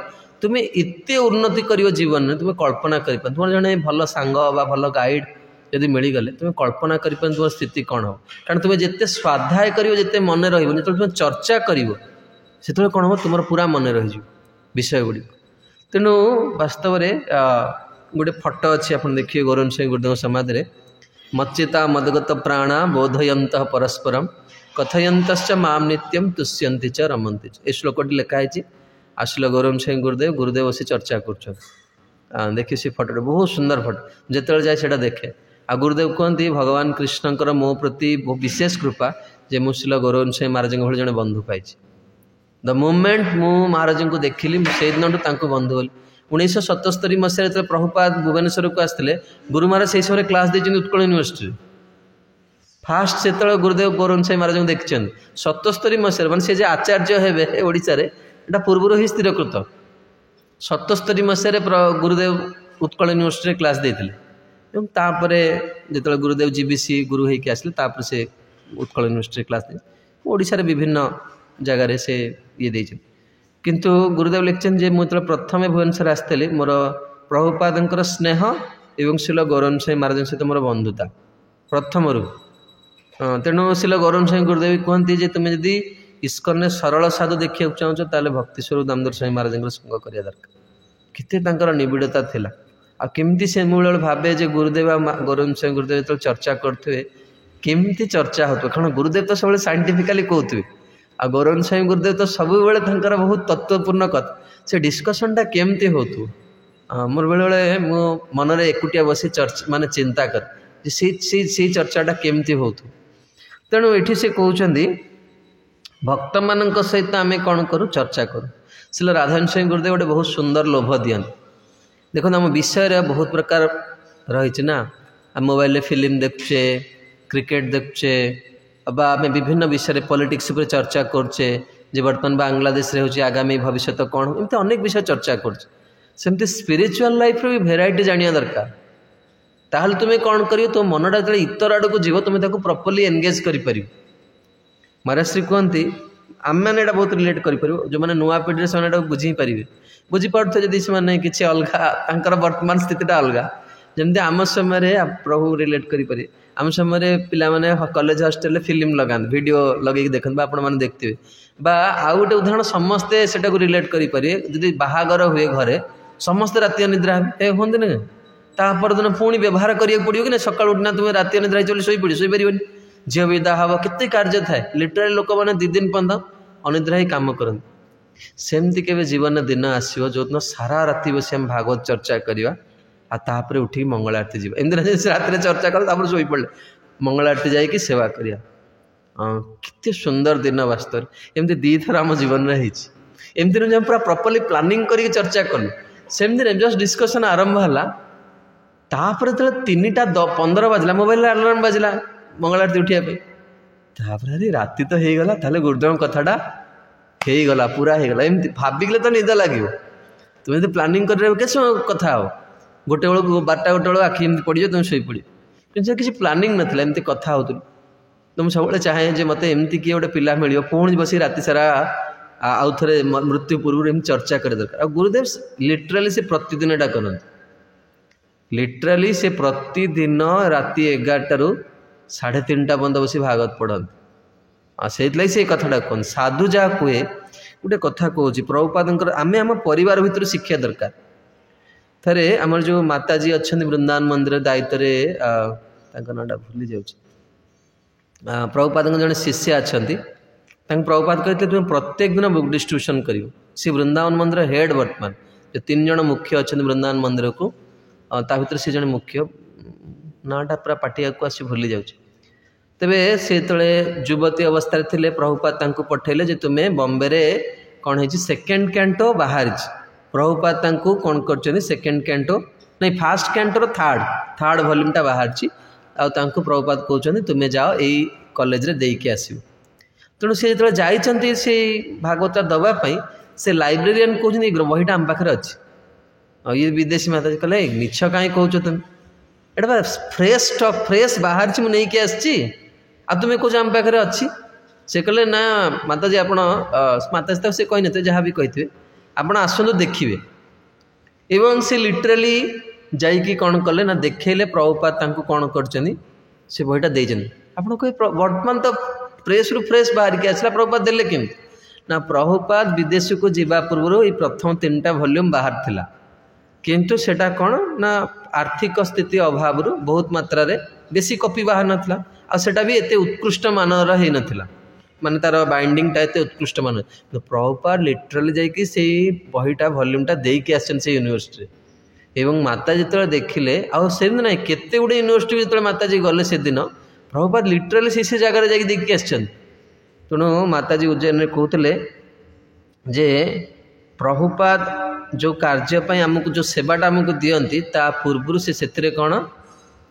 [SPEAKER 1] तुम्हें एत उन्नति कर जीवन में तुम्हें कल्पना कर तुम जड़े भल सांग बा भल गाइड जदि मिलगले तुम्हें कल्पना कर तुम स्थिति कौन हो कारण तुम्हें जिते स्वाध्याय कर जिते मन रही तुम चर्चा कर से कौन हम तुम पूरा मन रही विषय गुड़ी। तेणु वास्तव में गोटे फटो अच्छी आप देखिए गौरन सिंह गुरुदेव समाधि में मच्चिता मदगत प्राणा बोधयंत परस्परम कथयंत माम नित्यम तुष्यंती च रमंती च। ये श्लोकटी लिखाई आसिल गौरन सिंह गुरुदेव गुरुदेव बस चर्चा कर देखिए से फटो बहुत सुंदर फटो जिते जाए से देखे आ गुरुदेव कहते भगवान कृष्णकर मो प्रति विशेष कृपा जे मुझे गौरन सिंह महाराज भाई जड़े बंधु पाई। द मोमेंट मु महाराज को देखिली से दिन बंधु होली 1977 मसीह जो प्रभुपाद भुवनेश्वर को आसते गुरु महाराज से समय क्लास देते उत्कल यूनिवर्सिटी फास्ट से गुरुदेव गौरन साई महाराज को देखते 77 मसीह मैंने से आचार्य हे ओडिशा रे एटा पूर्व ही स्थिरकृत 77 मसीह गुरुदेव उत्कल यूनिवर्सिटी क्लास देते तापर जो गुरुदेव जीबीसी गुरु होकर आसले से उत्कल यूनिवर्सिटी क्लास दे ओडिशा रे विभिन्न जगार से ये दे किंतु गुरुदेव लिखचन जे मुझे प्रथम भुवनेश्वर आसते मोर प्रभुपाद स्नेह एवं शिल गौरन साई महाराज सहित मोर बंधुता प्रथम रू। तेणु शिल गौरन साई गुरुदेव कहती जे तुम जदि इस्कन सरल साधु देखा चाहो ताले भक्ति स्वरूप दामोदर साई महाराज संग करिया दरकार केते निबिड़ता थिला आ केमती से मूल भावे जे गुरुदेव गौरन साई गुरुदेव जो चर्चा करते केमती चर्चा होता कारण गुरुदेव तो सब साइंटिफिकली कहते आ गौरन साई गुरुदेव तो सब बेले बहुत तत्वपूर्ण कथा से डिस्कसनटा केमती हो मोर बेले बेले मो मन रे एकुटिया बसी चर्चा माने चिंता कर से चर्चाटा केमती हो। तेणु ये से कहते भक्त मान सहित आम कौन करूँ चर्चा करूँ शिल राधारविंद साई गुरुदेव गोटे बहुत सुंदर लोभ दियंती देखो आम विषय बहुत प्रकार रही ना मोबाइल फिल्म देखुचे क्रिकेट देखुचे बा आम विभिन्न विषय पॉलिटिक्स पर चर्चा करचे जे बर्तमान बांग्लादेश रे होची आगामी भविष्य कौन एमती अनेक विषय चर्चा करमती स्पिरिचुअल लाइफ भी भेराइटी जानिया दरकार ताहले तुम्हें कौन कर तो मनटा जो इतर आड़ को जीव तुम्हें प्रॉपर्ली एंगेज कर महाराज श्री कहती आम मैंने बहुत रिलेट कर जो मैंने नुआ पीढ़ी से बुझी पारे बुझीपारे जदि से किसी अलग वर्तमान स्थितिटा अलग जमती आम समय प्रभु रिलेट करें आम समय पिला कॉलेज हॉस्टल फिल्म लगाते वीडियो लगे देखते आपने देखते बा आउ गोटे उदाहरण समस्ते से रिलेट करें जदि बाहागर हुए घरे समस्ते राति अनिद्रा हूँ ना तापर दिन पुणी व्यवहार करिया पड़ो कि सकाल उठना तुम्हें राति अनिद्रा चली शोपार झील विदा हम केते कार्य थाए लिटराली लोक मैंने 2 दिन पर्यंत अनिद्रा ही कम करते सेमती केवे जीवन दिन आसो जो दिन सारा राति बस आम भागवत चर्चा करवा आपर उठिक मंगल आरती जी एमती रात चर्चा कर शोई पड़े मंगल आरती जाकि सेवा करिया केते सुंदर दिन वास्तव एमती 2 थर आम जीवन रही एमती नुहे पूरा प्रॉपर्ली प्लानिंग करके चर्चा कलु सेमती नहीं जस्ट डिस्कशन आरंभ है तापर जो 3:15 बाजला मोबाइल अलार्म बाजला मंगल आरती उठापे अरे राति तो हो गला ताले गुरुदेव कथाटा हो गला पूरा हो गला एमती भाविकले तो निद लगे तुम जो प्लानिंग कर कथा हो गोटे बेलू 12टा 1टा बेलू आखि एमती पड़ तुम शोपड़ कि किसी प्लानिंग नाला एमती कथा हो तो मुझे सब चाहे जे मत एमती किए गोटे पिला मिल पुणी बस राति सारा आउ थे मृत्यु पूर्व एम चर्चा कर दरकार गुरुदेव लिटराली से प्रतिदिन एटा करते लिटराली से प्रतिदिन राति 11टारू 3:30 पर्यंत बस भागवत पढ़ते से से कथाटा कौन साधु जहाँ कहे गोटे कथा कहूँ प्रभुपादर आम आम परिवार भितर शिक्षा दरकार थे आमर जो माताजी अच्छा वृंदावन मंदिर दायित्व नाटा भूली जाऊँ प्रभुपाद जड़े शिष्य अच्छा प्रभुपाद कहते तुम प्रत्येक दिन बुक डिस्ट्रीब्यूशन कर सी वृंदावन मंदिर हेड वर्तमान जो 3 जन मुख्य अच्छा वृंदावन मंदिर को भर सी जन मुख्य नाटा पूरा पाटिया को आसी भूली जाऊँ तेरे से युवती अवस्था थे प्रभुपाद पठेले जे तुम्हें बॉम्बे रे कौन है सेकेंड कैंटो बाहर प्रभुपाद कौन कर सेकेंड कैंटो नहीं फास्ट कैंटोर थर्ड वॉल्यूमटा बाहर प्रभुपाद कहते तुम्हें जाओ यही कॉलेज रे देके आसो तेणु सी जो जाइए से भागवत दवापाई से लाइब्रेरियन कहते बहीटा आम पाखे अच्छी ये विदेशी माता कहले मिछ कहीं कौच तुम एटा फ्रेश स्टफ फ्रेश बाहर मुझे आसी तुम्हें कौच आम पाखे अच्छी से कहले ना माताजी आप माताजी से कही न जहाँ भी कही आप आसतु देखिए एवं से लिटराली जाइकी कौन कले ना देखेले प्रभुपाद कौन कर बहीटा देते आप कहे वर्तमान तो फ्रेश रु फ्रेश बाहर के आसला प्रभुपाद देले केम ना प्रभुपाद विदेश को जीवा पूर्व ये प्रथम 3टा वॉल्यूम बाहर थिला किंतु सेटा कौन ना आर्थिक स्थिति अभाव बहुत मात्रा रे बेसी कॉपी बाहर नाथला आ सेटा भी एते उत्कृष्ट मानर है नथिला माने तार बाइंडिंगटा एते उत्कृष्ट मान तो प्रभुपाद लिटराली जाइकी से बहीटा वॉल्यूमटा देके आछन से यूनिवर्सिटी एवं माता जिते देखिले आउ ना केते गुडे यूनिवर्सिटी जो माताजी गले से दिन प्रभुपाद लिटराली से जगह जाकि देखिए आसछन तेणु माताजी उज्जैन कहते जे प्रभुपाद जो कार्यपाई आमको जो सेवाटा आमको दियंती ता पूर्व से कौन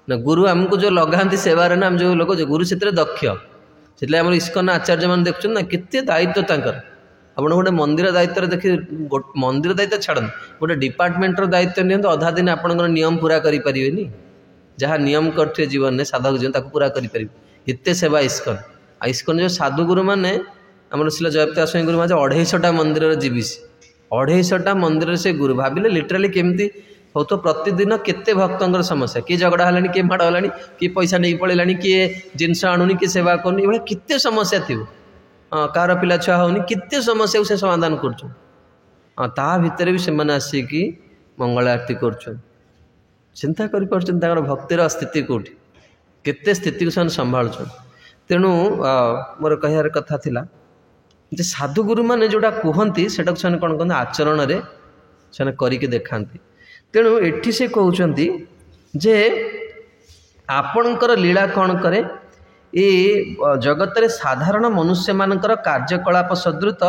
[SPEAKER 1] ना गुरु आमको जो लगाती सेवार ना जो लोग गुरु से दक्ष से आम इस्कन आचार्य मैंने देखुन ना केते दायित्व तांकर आप गोटे मंदिर दायित्व देखिए मंदिर दायित्व छाड़ गोटे डिपार्टमेंटर दायित्व नि अधा दिन आप नियम पूरा करें जहाँ नियम करते जीवन में साधक जीवन ताको पूरा करें एते सेवा इस्कन इस्कन जो साधु गुरु मैंने आम शिला जयप्रकाश स्वामी गुरु माजे 250टा मंदिर जीविस 250टा मंदिर से गुरु भाविले लिटराली केमती हो तो प्रतिदिन केते भक्तर समस्या किए झगड़ा है किए माड़ है किए पैसा नहीं पड़ेगा किए जिनस आणुनी किए सेवा करनी ये केते समस्या थी कार पिला छुआ होनी केते समस्या से समाधान कर भितर भी से आसिकी मंगल आरती कर चिंता कर भक्तिर स्थिति कौटी केते स्थिति को संभाल तेणु मोर कहार कथा थिला जे साधु गुरु माने जोड़ा कहती से कौन कहते आचरण में से करके देखाती तेणु एठी से कहते जे आपणकर लीला कौन करे ये जगत रे साधारण मनुष्य मानकर कार्यकलाप सदृत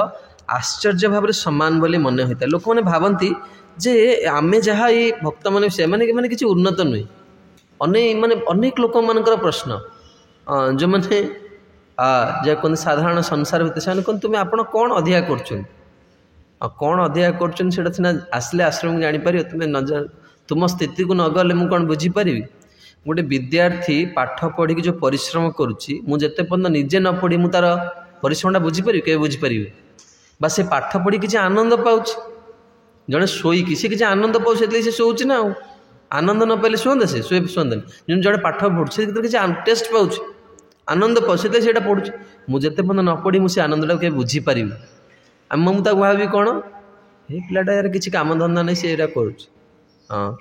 [SPEAKER 1] आश्चर्य भाव समान बोली मन होता है लोक मैंने भावती जे आमे जहाँ ये भक्त मैंने से मैंने किसी उन्नत नुहे अनेक लोक मानकर प्रश्न जो मैंने जे कहते साधारण संसार भितर से कहते तुम्हें आप कौन अधिका कर कौन अधिका कर आसले आश्रम जापर तुम्हें न तुम स्थिति को न गले मुझे कौन बुझीपारि गोटे विद्यार्थी पाठ पढ़ी जो परिश्रम करुच्ची मुझे पर्यटन निजे न पढ़ी मुझे तार परिश्रमटा बुझीपारि के बुझीपारे बा से पाठ पढ़ी किसी आनंद पाँच जड़े शोईकी सी किसी आनंद पाऊ से शोची ना आनंद न पाइले शुंदे से शुंदे जड़े पाठ पढ़ुचे किसी टेस्ट पाँच आनंद पाऊ से पढ़ुचे मुझे पर्यटन न पढ़ी मुझे आनंदटा के बुझीपारि मुझे भावी कौन ये पिलाटा यार किसी काम धंदा नहीं से करुच्च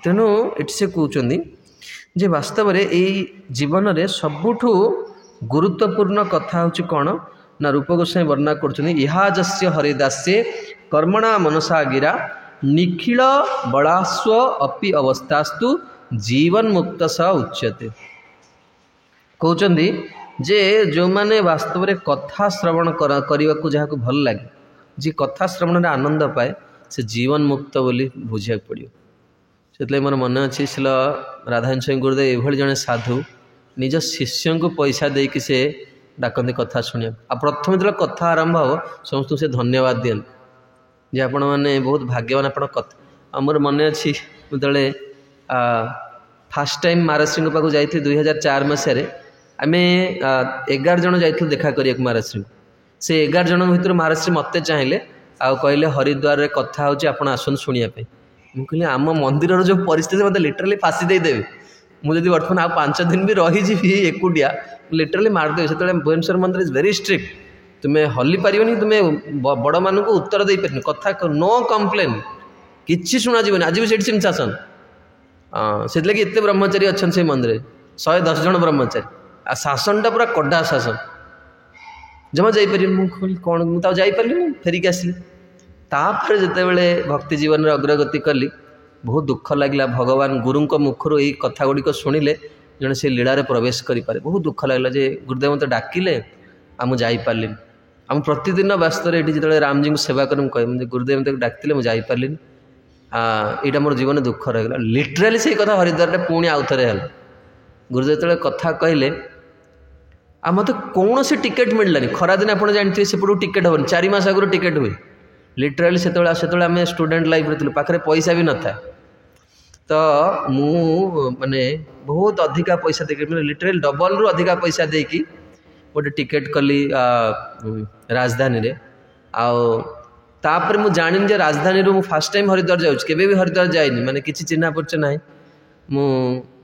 [SPEAKER 1] तेणु ये से कहते जे वास्तव में यही जीवन में सबुठु गुरुत्वपूर्ण कथा हूँ कौन ना रूप गोस्वामी वर्णना करहाजस्य हरिदास्य कर्मणा मनसा गिरा निखिल बड़ास्व अपि अवस्थास्तु जीवन मुक्त स उच्यते कहते जे जो माने वास्तव में कथा श्रवण करने को भल लगे जी कथा श्रवण आनंद पाए से जीवन मुक्त बोली बुझा पड़ो से मोर मन अच्छी शिल राधारन स्वामी गुरुदेव ये जड़े साधु निज शिष्य को पैसा देकी से डाकती कथा शुणा आ प्रथम जो कथा आरंभ हो समस्त से धन्यवाद दियन जे आपण मैंने बहुत भाग्यवान आप कथा मोर मन अच्छी मुझे फास्ट टाइम महाराष्ट्री पाक जाइए 2004 मसीह आम 11 जन जाइए देखा करिए महाराष्ट्री से 11 जन भर महाराष्ट्री मत चाहिए आउ कहले हरिद्वार रे कथा होची आपण आसन शुणिया पे मु कहले आम मंदिर जो परिस्थिति मत लिटरली फासी दे देबे मुझे बर्तमान आ 5 दिन भी रही जी एकुटिया लिटरली मारदेवे से भुवनेश्वर मंदिर इज वेरी स्ट्रिक्ट तुम्हें हल्ली पारिबनी तुम्हें बड़ मान को उत्तर दे पार कथा नो कम्प्लेन किसी शुणा जीवन आज भी से सिंहासन से लगे एत ब्रह्मचारी अच्छा से मंदिर 110 जन ब्रह्मचारी आ शासनटा पूरा कड़ा शासन जमा जापर मुझे कौन मुझे जापारि फेरिक आसली तापर जिते भक्ति जीवन में अग्रगति कली बहुत दुख लगे भगवान गुरु मुखर यही कथा गुड़िक शुणिले जड़े से लीला प्रवेश करें बहुत दुख लगे जे गुरुदेव मत डाकिले आम जापारि आम प्रतिदिन व्यस्त जो रामजी को सेवा कर कह गुरुदेव मत डाकिले मुझे जापारि यहाँ मोर जीवन दुख रहा लिटराली से कथा हरिद्वार पुणी आउ थे गुरुदेव जो कथा कहले आ मत कौन सी टिकेट मिललानी खरादिन आप जानते सेपटू टिकेट हेनी 4 मास आगु टिकेट हुए लिटराली से आम स्टूडेंट लाइफ रे पाखे पैसा भी न था तो मु माने बहुत अधिका पैसा देके लिटराली डबल रु अधिका पैसा देकी गोटे टिकेट कली राजधानी रे आपर मुझे जानी जे राजधानी रू फास्ट टाइम हरिद्वार जाऊँ केबे भी हरिद्वार जाइनी माने किसी चिन्हा परिचय ना मु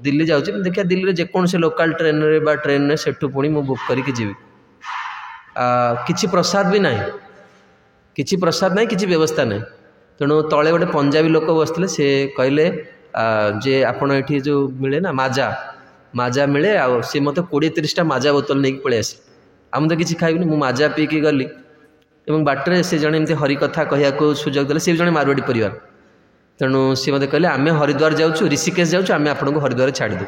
[SPEAKER 1] दिल्ली जाऊँगी देखिए दिल्ली में जेकोसी लोकल ट्रेन रे बा ट्रेन में सेठू पुणी मु बुक करके जीवी किसी प्रसाद भी ना किसी प्रसाद ना किसी व्यवस्था ना तेणु तले गोटे पंजाबी लोक बसते से कहले जे आपण ये जो मिले ना माजा माजा मिले सी मत 20-30टा माजा बोतल नहीं पलि आसे आम तो किसी खाइबनी मु माजा पीकी गली एवं बाटर से जड़े एमती हरिकथा कहूँ सुजोग देले सी जड़े मारवाड़ी परिवार तेणु सी मत कहले आम हरिद्वार जाऊँ ऋषिकेश जाऊँ आम आपको हरिद्वार छाड़ीदे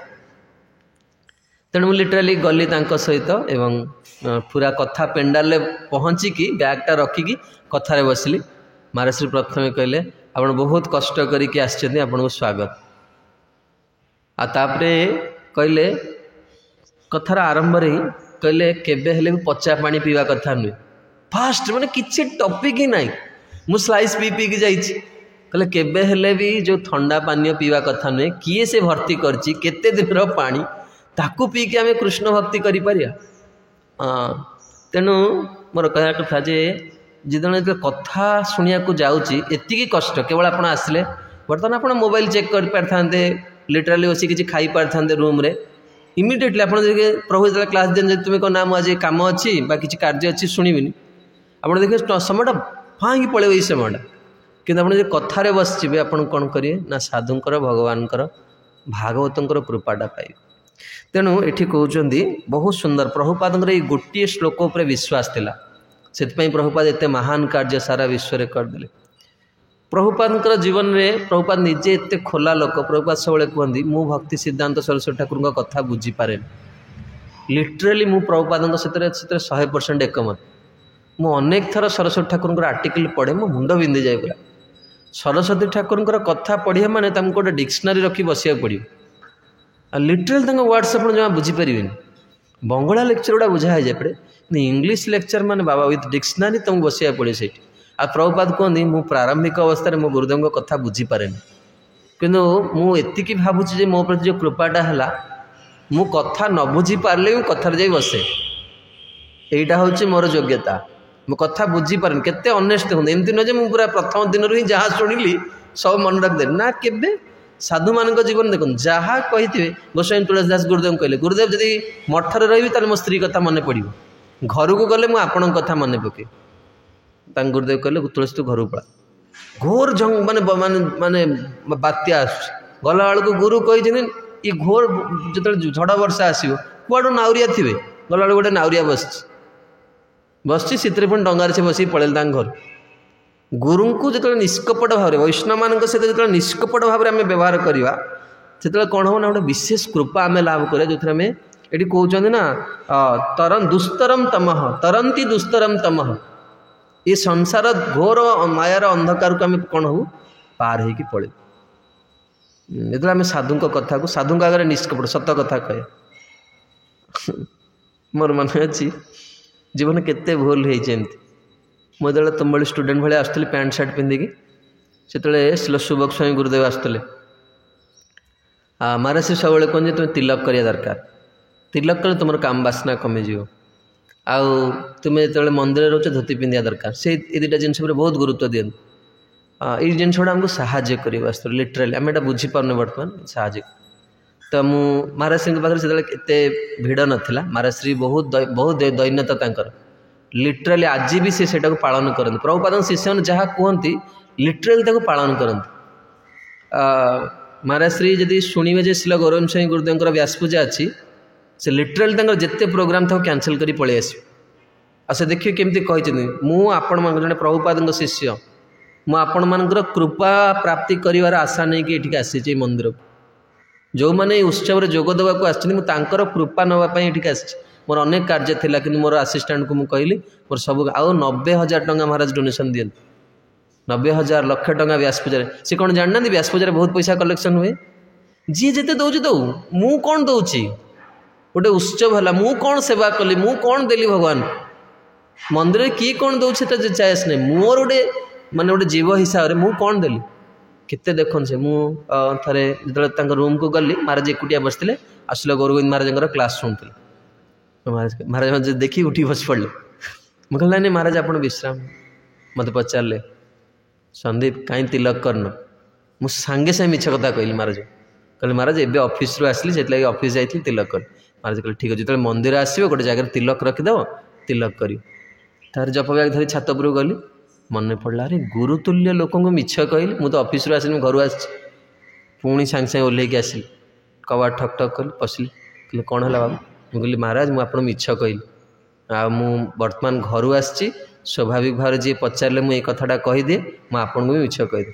[SPEAKER 1] तेणु मुझे लिटराली गली सहित एवं पूरा कथा पेंडाल पहुँचिकी बैगटा रखिकी कथार बसली महाराष्ट्री प्रथम कहले आप बहुत कष्ट करके आपको स्वागत आतापरे कहले कथार आरंभ ही कहले केबे हेले पचा पानी पीवा कथा नुहे फास्ट माने किसी टॉपिक ही ना मु स्लाइस पी पी के जाइए कहले केबे हेले भी जो ठंडा पानी पीवा कथा नुहे किए से भर्ती करछि केते दिन पानी ताकू पी के आम कृष्ण भक्ति करि परिया तेणु मोर कह कथा जे जिदे कथा शुणा को जाऊँगी एति कष्ट केवल आप आसिले बर्तमान आप मोबाइल चेक कर पारे लिटराली बस किसी खाई पारे रूम रे इमिडिएटली आप प्रभु जो क्लास देन तुम्हें कौन नाम आज कम अच्छी किसी कार्य अच्छी शुणिबिनी आप देखिए समयटा फाँकी पड़े ये समयटा कि आप कथार बसवे आप कौन करेंगे ना साधुंकर भगवानकर भागवतंकर कृपाटा पाइबे तेणु ये कहते बहुत सुंदर प्रभुपाद ये गोटे श्लोक उपर विश्वास थिला से प्रभुपाद एत महान कार्य सारा विश्व करदे प्रभुपाद जीवन में प्रभुपाद निजे एत खोला लोक प्रभुपाद सब कहते मु भक्ति सिद्धांत सरस्वती ठाकुर कथा बुझीपारे लिटराली मु प्रभुपाद सहित 100% एकमत मु अनेक थर सरस्वती ठाकुर आर्टिकल पढ़े मो मुंड बिंदी जाए पूरा सरस्वती ठाकुर कथा पढ़िया माने गोटे डिक्शनरी रखी बसिया पड़ो लिटराली वर्ड्स आप जमा बुझीपारे बंगला लेक्चर गुड़ा बुझा है जाए इंग्लिश लेक्चर माने बाबा विथ डिक्शनरी तुमको बसिया पड़े से आ प्रभुपाद कहते मु प्रारंभिक अवस्था मो गुरुदेव कथा बुझीपारे किंतु मुझे भावुँ मो प्रति जो कृपाटा है मु कथा न बुझी पारे भी कथार जा बसे यहीटा हूँ मोर योग्यता मो कथा बुझीपारे केते अनेस्ट हूँ एमती नुहे मुझे पूरा प्रथम दिन ही जहाँ शुणिली सब मन रखदे ना केबे साधु मान जीवन देखो जहाँ कही गोस्वामी तुलसीदास गुरुदेव कहले गुरुदेव जदि मठरे रही मो स्त्री कथा मन पड़ो घर को गले मुझे आपण कथा मन पके गुरुदेव कहले तुलसी तू घर पड़ा घोर जंग माने माने माने बात्या गला बेलू गुरु कही ये घोर जो झड़ वर्षा आसो कुआड़ नाउरिया थे गला गोटे नाउरिया बस सीते पुणी डंगार से बस पड़े घर गुरु को जो निष्कपट भाव वैष्णव मान सहित जो निष्कपट भाव में व्यवहार करवा से कौन हम ना गोटे विशेष कृपा आम लाभ करा जो आम ये कहते ना दुस्तरम तमह तरंती दुस्तरम तमह ये संसार घोर मायार अंधकार को आम कौन हो पार हो पड़े जो आम साधु कथा को साधु आगे निष्कपट सत कथा कहे मोर मन अच्छी जीवन केते भूल होती मुझे तुम भाई स्टूडेंट भाई आसुली पैंट सार्ट पिंधिकी से शुभक स्वामी गुरुदेव आसुले महाराज से सब कहते तुम तिलक करिया दरकार तिलक कले तुम काम बासना कमिज आउ तुम्हें जो मंदिर रोच धोती पिंधा दरकार से दुटा जिनस बहुत गुरुत्व दिखाँ ये जिन गुड़ा आमको साहाଯ୍य कर लिटराली आम एटा बुझीपारे बर्तमान साहाଯ୍य तो मु महाराज श्री पाखे से भिड़ नाला महाराज श्री बहुत बहुत दैन्यता तांकर लिटराली आज भी से पालन करते प्रभुपाद शिष्य मैंने जहाँ कहती लिटराली पालन करते महाराज श्री जदि शुणे जे शिल गौरव स्वामी गुरुदेव व्यास पूजा अच्छी से लिटराली जिते प्रोग्राम था कैंसल कर पलि आस से देखिए केमती कहते मुझे जड़े प्रभुपाद शिष्य मुझे कृपा प्राप्ति कर आशा नहीं कि आसी मंदिर जो मैंने उत्सव जोगदेवाक आसर कृपा नापी आस मोर अनेक कार्य थिला कि मोर आसिस्टेंट को मुझे कहली मोर सब आउ 90,000 टंका महाराज डोनेशन दियंती 90,000 लक्ष टंका व्यास पूजा सी कौन जानना व्यास पूजा बहुत पैसा कलेक्शन हुए जी जिते दौर दौ मु कौन दौची गोटे उत्सव है मु कौन सेवा कली मु कौन देली भगवान मंदिर किए कौन दौर चायस नहीं मोर गोटे माने गोटे जीव हिसाब से मु कौन देली केते देखन से मु थरे जो रूम को गली महाराज एकुटिया बसते आसले गौरगोविंद महाराज क्लास शुणुले महाराज देखी उठी बस पड़े मुझे कहला नहीं महाराज आप विश्राम मत पचारे संदीप कहीं तिलक करन मुझे सांगे सांगे मिछ कथा कहली महाराज कहले महाराज एबे ऑफिस रू आसली से ऑफिस जाइए तिलक कर महाराज कहले ठीक अच्छे जो मंदिर आसो गोटे जगह तिलक रखिदेव तिलक कर तार जप बैग धरी छात उपरକୁ गली मन पड़ा अरे गुरुतुल्य लोक मिछ कहली मुझे तो ऑफिस रू आसली घर आसी सांगे सांगे ओह्लैक आसली कबाड़ ठक ठक कली पशिली कहले कौन है बाबू मुझे कहली महाराज मुझे मिछ कहली बर्तमान घर आसी स्वाभाविक भाव जी पचारे मुझे कथाटा कहीदिए मुझे आपको भी मिछ कहीदे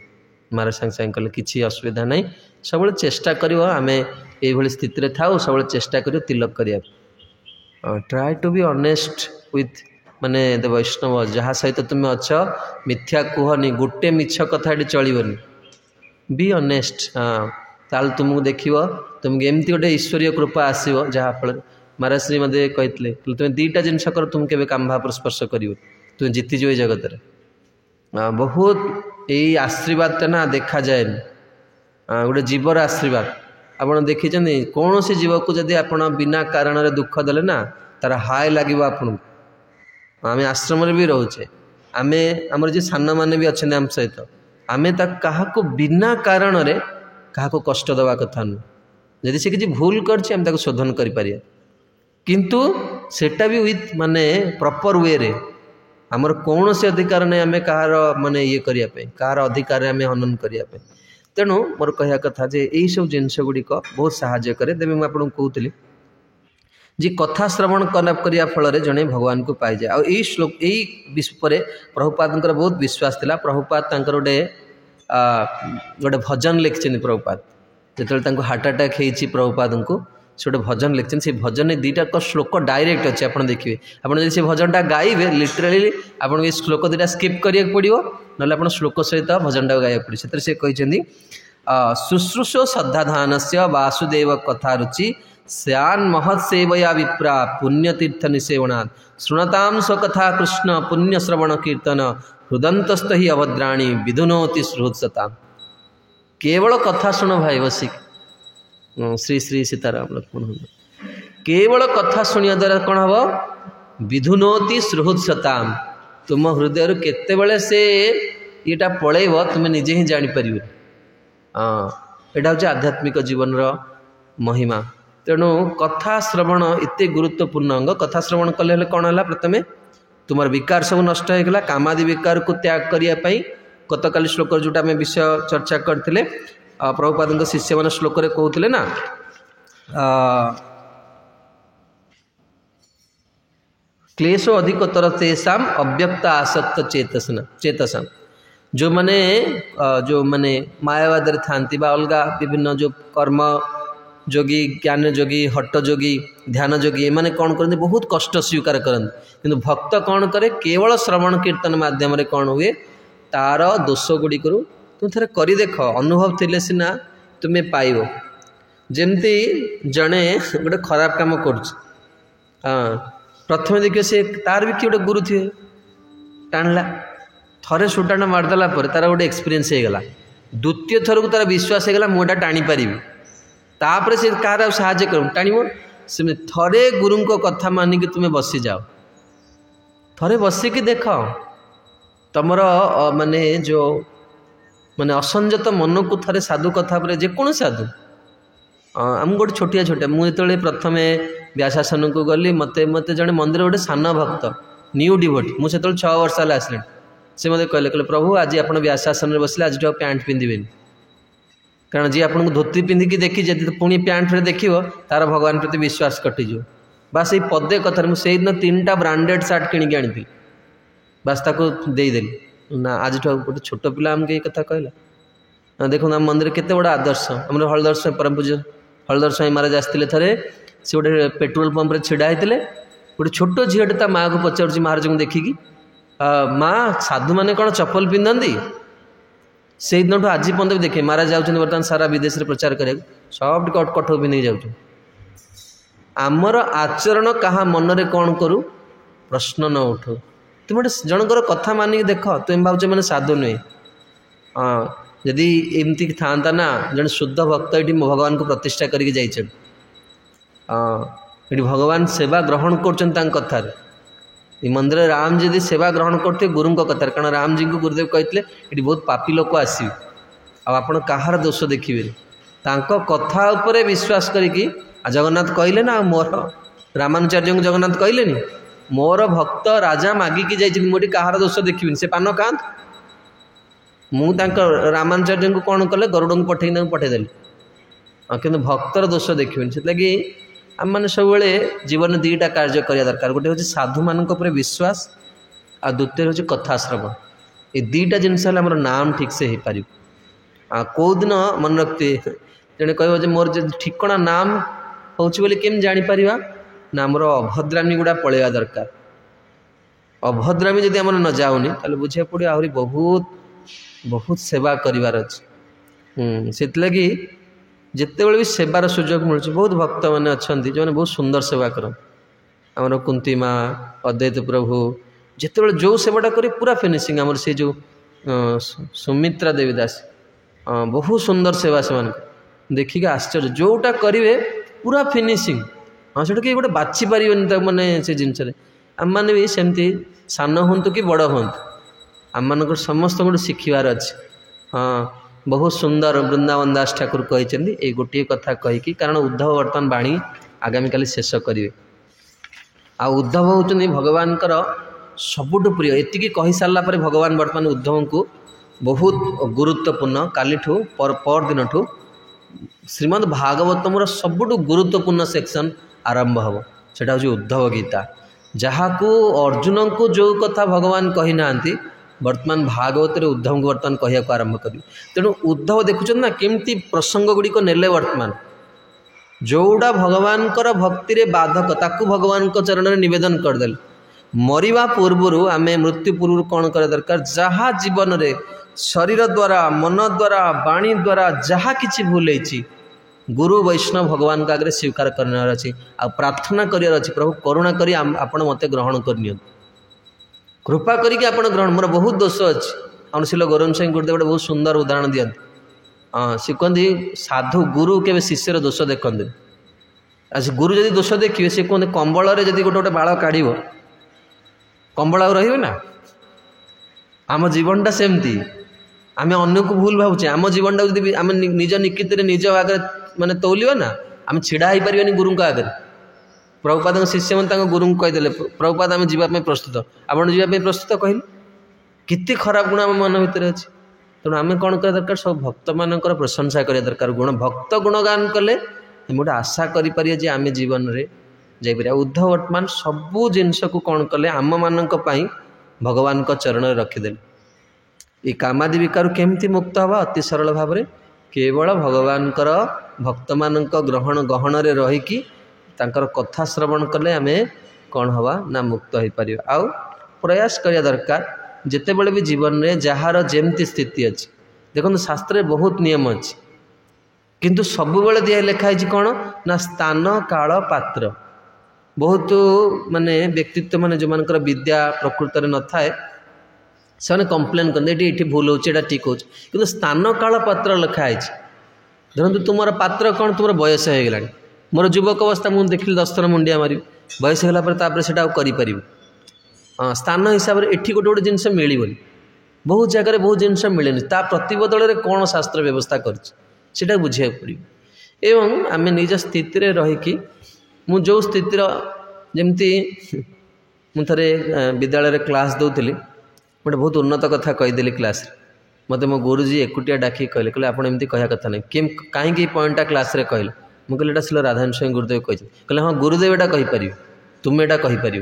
[SPEAKER 1] महाराज सांगे सांगे कहले किसी असुविधा ना सब चेष्टा कर आम ये स्थिति था सब चेष्टा कर तिलक करिया try to be honest with माने द वैष्णव जहाँ सहित तुम अच्छ मिथ्या कहनी गोटे मिछ कथा ये चलनी बी ऑनेस्ट हाँ ताल तुमको देख तुमको एमती गोटे ईश्वरीय कृपा आसो जहाँफल महाराज श्री मत कहते तुम दीटा जिनस कर तुम के काम भाव स्पर्श कर तुम जीतीज ये जगत बहुत यही आशीर्वाद ना देखा जाए गोटे जीवर आशीर्वाद आपड़ देखी कौन सी जीव को जब आप बिना कारण दुख देले ना तार हाय लगे आपन आम आश्रम भी रोचे आम आमर जी सान मैंने भी अच्छे आम सहित आम क्या बिना कारण क्या कष्ट देवा कथा नुह जदि से किसी भूल कर शोधन कर किंतु सेटा भी विथ माने प्रॉपर वे रे आमर कौन से अधिकार नहीं आम कहार माने ये करने कहार अधिकार आम हनन करने तेणु मोर कह कथा जे यही सब जिनस गुड़िक बहुत साहाय्य करे तेज मुझे कहती जी कथा श्रवण करने फल जड़े भगवान को पाई जाए आई श्लोक यही पर प्रभुपाद बहुत विश्वास था प्रभुपाद गोटे गोटे भजन लिखिं प्रभुपाद जो हार्ट अटैक होती प्रभुपाद को से गोटे भजन लिखिं से भजन में दुईटा श्लोक डायरेक्ट अच्छे आप देखिए आप से भजनटा गाइबे लिटराली आपको श्लोक दुटा स्किप करा पड़ो ना श्लोक सहित भजनटा गाया पड़े से कहते शुश्रूषो श्रद्धाधान से वासुदेव कथा रुचि स्यान महत्सेवया विप्रा पुण्यतीर्थ निसेवनात् शृणताम स्वकथा कृष्ण पुण्य श्रवण कीर्तन हृदंतस्थ ही अभद्राणी विधुनोति श्रुत्सता केवल कथा शुण भाई बसिक श्री श्री सीताराम लक्ष्मण केवल कथा शुणिया द्वारा कौन हम विधुनोति श्रुत्सताम तुम हृदय केते से येटा पलैब तुम्हें निजे ही जापर हाँ यहाँ हूँ आध्यात्मिक जीवन महिमा तेणु कथा श्रवण इतने गुरुत्वपूर्ण अंग कथा श्रवण कले कौन है प्रथमे तुम विकार सब नष्ट होगा कामादि विकार को त्याग करने गतकाली श्लोक जोटा आम विषय चर्चा करते प्रभुपाद शिष्य मान श्लोक कहते ना क्लेशो अधिकतर तेषा अव्यक्त आसक्त चेतसा जो माने मायावाद था अलग विभिन्न जो कर्म जोगी ज्ञान जोगी हट जोगी ध्यान जोगी एमाने कौन करते बहुत कष्ट स्वीकार करते किंतु भक्त कौन करे केवल श्रवण कीर्तन माध्यम कौन हुए तार दोष गुड़ी करू तुम थे कर देख अनुभव थिले सिना तुम्हें पाइब जमती जड़े गोटे खराब काम कर प्रथम देखिए सी तार भी किए गोटे गुरु थे टाणला थरे सुटाण मारदेला तार गोटे एक्सपीरियंस हो गला द्वितीय थर को तार विश्वास होगा मुझा टाणी पारि तापर से कह साहय कर टाणव से थरे गुरु कथा मानिक तुम्हें बसी जाओ थरे बसिकी देख तुमर माने जो माने असंजत मन को थरे साधु कथा पर जेको साधु आम गोटे छोटिया छोटिया मुझे प्रथम व्यासासन को गली मत मत जड़े मंदिर गोटे सान भक्त न्यू डिवोटी मुझे 6 वर्ष आसले से मत कहले प्रभु आज आप व्यासासन बसले आज पैंट पिंधे कारण जी आपको धोती पिंधिकी देखी पुणी पैंट रे देख तार भगवान प्रति विश्वास कटिज बास ये पदे कथार मुझे दिन 3टा ब्रांडेड सार्ट किणिकी आनी बास ताको देदेली ना आज गोटे छोट पिला आमके कथा कहला देखो आम मंदिर केते बड़ा आदर्श आम हलदर स्वाई परम पूज्य हलदर स्वाई महाराज आसते थे से गोटे पेट्रोल पंप छिड़ा होते गोटे छोट झीटे माँ को पचार महाराज को देखिकी माँ साधु मैंने कौन चप्पल पिंधती से दिन आज पर्यटन देखे महाराज जाऊँ बर्तमान सारा विदेश में प्रचार करें सब कठो पिंधिक जाऊँ आमर आचरण क्या मनरे कौन करूँ प्रश्न न उठो तुम गोटे जनकर कथा मानिक देख तुम भाव मैंने साधु नुहे जदि एमती था ना जन शुद्ध भक्त ये भगवान को प्रतिष्ठा करके जाइए भगवान सेवा ग्रहण कर कथार मंदिर राम जी सेवा ग्रहण करते गुरु कथार कारण राम जी को गुरुदेव कहते ये बहुत पापी लोक आसवे आप कहार दोष देखिए कथा उपरे विश्वास करिकी जगन्नाथ कहले ना मोर रामानुचार्य को जगन्नाथ कहले मोर भक्त राजा मागिकी जाइए मुझे कहार दोष देखिए से पान खात मुझे रामानुचार्य को कौन कले गरुड़ को पठेदेली कि भक्तर दोष देखिए से आम मैंने सब जीवन 2टा कार्य करने दरकार गोटे हूँ साधु मान विश्वास आ द्वितीय हूँ कथा श्रवण ये 2टा जिनस नाम ठीक से हो पार कौ दिन मन रखते जड़े कह मोर ठिकणा नाम हूँ बोली केम जापर ना मोर अभद्रामी गुड़ा पलैया दरकार अभद्रामी जदि आम न जाऊनी ताले बुझे पड़े आहरी बहुत बहुत सेवा करार अच्छे से लगी जिते भी सेवार सुजोग मिलूँ बहुत भक्त मैंने अच्छा जो बहुत सुंदर सेवा कर आमर कुंती माँ अद्वैत प्रभु जिते जो सेवाटा करी पूरा फिनिशिंग आमर से जो सुमित्रा देवी दास बहुत सुंदर सेवा से देखिए आश्चर्य जोटा करेंगे पूरा फिनिशिंग हाँ से गोटे बाछि पारे मैंने से जिनस आम मैंने भी सेमती सान हूँ कि बड़ हूँ आम मान समस्त गोटे शिखबार अच्छे हाँ बहुत सुंदर वृंदावन दास ठाकुर कहते ये गोटे कथा कहीकि कारण उद्धव बर्तमान बाणी आगामी काली शेष करेंगे आ उद्धव होती भगवान सबुठ प्रिय एति कही सारा पर भगवान बर्तमान उद्धव को बहुत गुरुत्वपूर्ण काली पर दिन ठू श्रीमद् भागवतम सबुठ गुरुत्वपूर्ण सेक्शन आरंभ हम सेटा हूँ उद्धव गीता जहाँ को अर्जुन को जो कथा भगवान कही ना वर्तमान भागवत उद्धव को बर्तमान कहया आरंभ करी तेणु उद्धव देखुं ना केमती प्रसंग गुड़िक नेले वर्तमान जोड़ा भगवान भक्ति बाधक ताकू भगवान चरण में निवेदन करदेल मरिबा पूर्वर आम मृत्यु पूर्व कौन कर दरकार जहाँ जीवन रे शरीर द्वारा मन द्वारा वाणी द्वारा जहाँ किसी भूल होती गुरु वैष्णव भगवान का आगे स्वीकार करार अच्छी आ प्रार्थना करार अच्छी प्रभु करुणा करी आपण मते ग्रहण करनी कृपा करके आप ग्रहण मोर बहुत दोष अच्छी अनुशील गौरव सिंह गुरुदेव बहुत सुंदर उदाहरण दिखती हाँ सी कहते साधु गुरु के शिष्यर दोष देखते आज गुरु जब दोष देखिए सी कहते कंबल जब गोटे गोटे बाल काढ़ कंबल रही ना आम जीवनटा सेमती आम अन्य को भूल भावचे आम जीवनटा जब आम निज निकित निज आगे माने तौलिया ना आम छिड़ा हो पारे गुरु आगे प्रभुपाद शिष्य मैंने गुरु को कहीदे प्रभुपाद आम जावाई प्रस्तुत आपड़ जावाई प्रस्तुत कहले कितने खराब गुण आम मन भितर अच्छे तेणु आम कौन कर दरकार सब भक्त मान प्रशंसा करा दरकार गुण भक्त गुणगान कले गोटे आशा करें जे आम जीवन में जापर उद्धव वर्तमान सबू जिनस को कौन कले आम मान भगवान चरण में रखिदे ये कामादि विकार केमती मुक्त हवा अति सरल भाव में केवल भगवान भक्त मान ग्रहण गहन रहीकि तांकर कथा श्रवण कले आम कौन हवा ना मुक्त हो पार। आउ प्रयास करिया दरकार जिते बड़े भी जीवन में जार जेमती स्थिति अच्छी। देखो शास्त्र बहुत नियम अच्छी किंतु सबुबले दिया लिखाई कौन ना स्थान काल पात्र। बहुत माने व्यक्तित्व माने जो मानकर विद्या प्रकृत न थाए से कंप्लेन करते ये भूल होटा ठीक हो कि स्थान काल पात्र लिखाई। धरतु तुम पात्र कौन तुम बयस हो गला मोर युवक अवस्था मुझे देखिली 10 थर मुंडिया मारी बयस होगा कर स्थान हिसाब से एठी गोटे गोटे जिनस मिलबनी बहुत जगह बहुत जिनस मिले ता प्रतिबदल में कौन शास्त्र व्यवस्था कर बुझे पड़ो। एवं आम निज स्थित रहीकि मु जो स्थितिर जमती मुझे विद्यालय क्लास दूसरी गोटे बहुत उन्नत कथा कहीदेली क्लास मत मो गुरुजी एकुटिया डाकी कहले कहले आप एमती कह कथा नहीं कि कहीं पॉइंटा क्लास रे कहले मुझे कहले शिल राधान स्वामी गुरुदेव कही कहले हाँ गुरुदेव एटा कहीपर तुम एटा कहीपर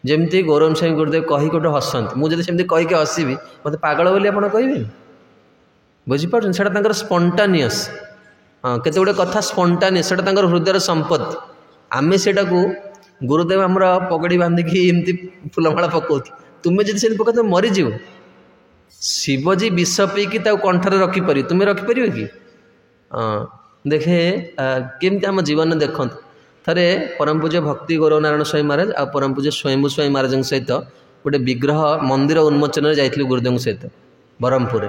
[SPEAKER 1] जमती गौरव स्वामी गुरुदेव कही गोटे हसंत मुझे सेमती कहीकि हसबी मत पागल बोली आप कहे बुझीपार से स्पंटानियस। हाँ केते गुटे कथा स्पंटानियस से हृदय संपत्ति आमे से गुरुदेव आमर पगड़ी बांधिकी एमती फुलमाला पकाउथि तुम्हें जब से पका तुम मरीज शिवजी विष पीकी कंठर रखिपर तुम्हें रखिपर कि हाँ देखे केमती आम जीवन देखते थे परम पूज्य भक्ति गौरव नारायण स्वामी महाराज आ परम पूज्य स्वयंभू स्वामी महाराज सहित गोटे विग्रह मंदिर उन्मोचन जाइए गुरुदेव सहित ब्रह्मपुर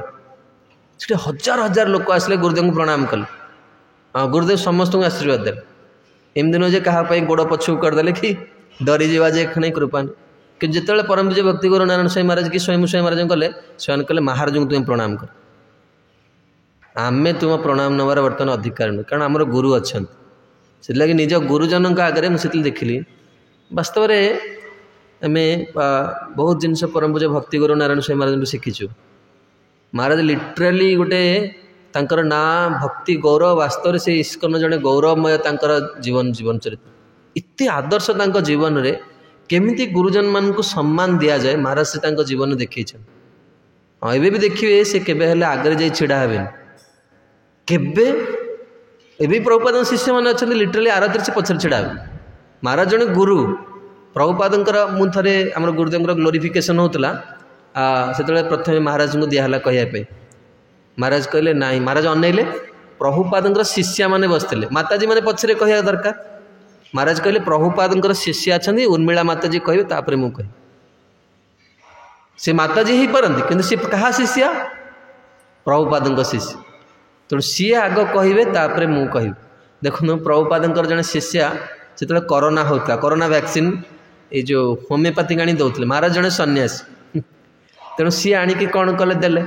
[SPEAKER 1] से हजार हजार लोक आसले गुरुदेव को प्रणाम कले। हाँ गुरुदेव समस्त को आशीर्वाद दे एमती नुहे क्या गोड़ पछू करदे कि डरी जावा जे नहीं कृपा कि जिते परम पूज्य भक्ति गौरव नारायण स्वामी महाराज कि स्वयं स्वामी महाराज कले स्वयं कले महाराज को तुम्हें प्रणाम कर आमे तुम प्रणाम नवार बर्तमान अधिकार नुह कारण आमर गुरु अच्छा से लगे निज गुरुजन आगे मुझे देखिली वास्तव में आम बहुत जिनस परम पूज्य भक्ति गौरव नारायण स्वामी महाराज शिखीचु। महाराज लिटराली गोटे तांकर ना भक्ति गौरव वास्तव से इस्कन जड़े गौरवमय तांकर जीवन जीवन चरित्र इतने आदर्श तांको जीवन रे केमिति गुरुजन मान को सम्मान दिया जाए महाराज से तांको जीवन देखी। हाँ एबे भी देखिए से केबे हेले आगे जाई छिड़ा हेबेन केबे एबे प्रभुपाद शिष्य मैंने अच्छा लिटराली आराधर से पछर छिड़ा हे महाराज जड़े गुरु प्रभुपादंकर मु थरे आम गुरुदेव ग्लोरिफिकेशन होता से प्रथम महाराज को दिहला कहवाई महाराज कहले नाई महाराज अनैले प्रभुपादंकर शिष्या माने बसते माताजी माने पछरे कहया दरकार महाराज कहले प्रभुपादंकर शिष्य अच्छा उर्मिला माताजी कहे तापर मु कहे से माताजी ही पारती किंतु सी क्या शिष्या प्रभुपादंकर शिष्य तेणु सी आग कहे तापर मु कह देखो प्रभुपादंकर जड़े शिष्या से कोरोना होता कोरोना वैक्सीन ये जो होमियोपैथिक आनी दौले महाराज जड़े सन्यासी तेणु सी आणिकी कौन कले देले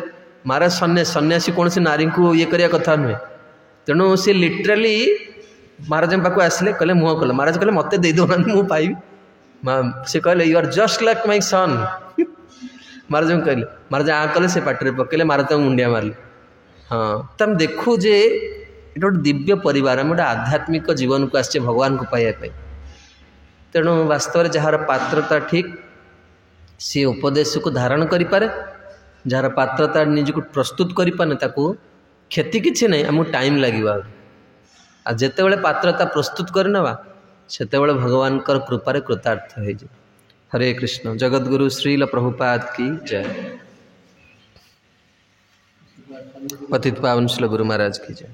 [SPEAKER 1] महाराज सन्यासी कौन से नारी को ये करिया कथा नुहे तेणु सी लिटराली महाराज पाक आसिले कहले मुह कले महाराज कहले मत दे दो मु पाइबी से कहले you are just like my son महाराज कहले महाराज आ कले से पाटे पकेले महाराज मुंडिया मारले। हाँ तो हम देखू जे ये गोटे दिव्य परिवार आम गोटे आध्यात्मिक जीवन को आसे भगवान को पाइबा तेणु वास्तव जार पात्रता ठीक सी उपदेश को धारण करें जार पात्रता निजक प्रस्तुत करें ताकू क्षति किसी ना आमको टाइम लगे आ जिते पात्रता प्रस्तुत करना से भगवान कृपारे कृतार्थ हो। हरे कृष्ण। जगद्गुरु श्रील प्रभुपाद की जय। पतित पावन श्री गुरु महाराज की जय।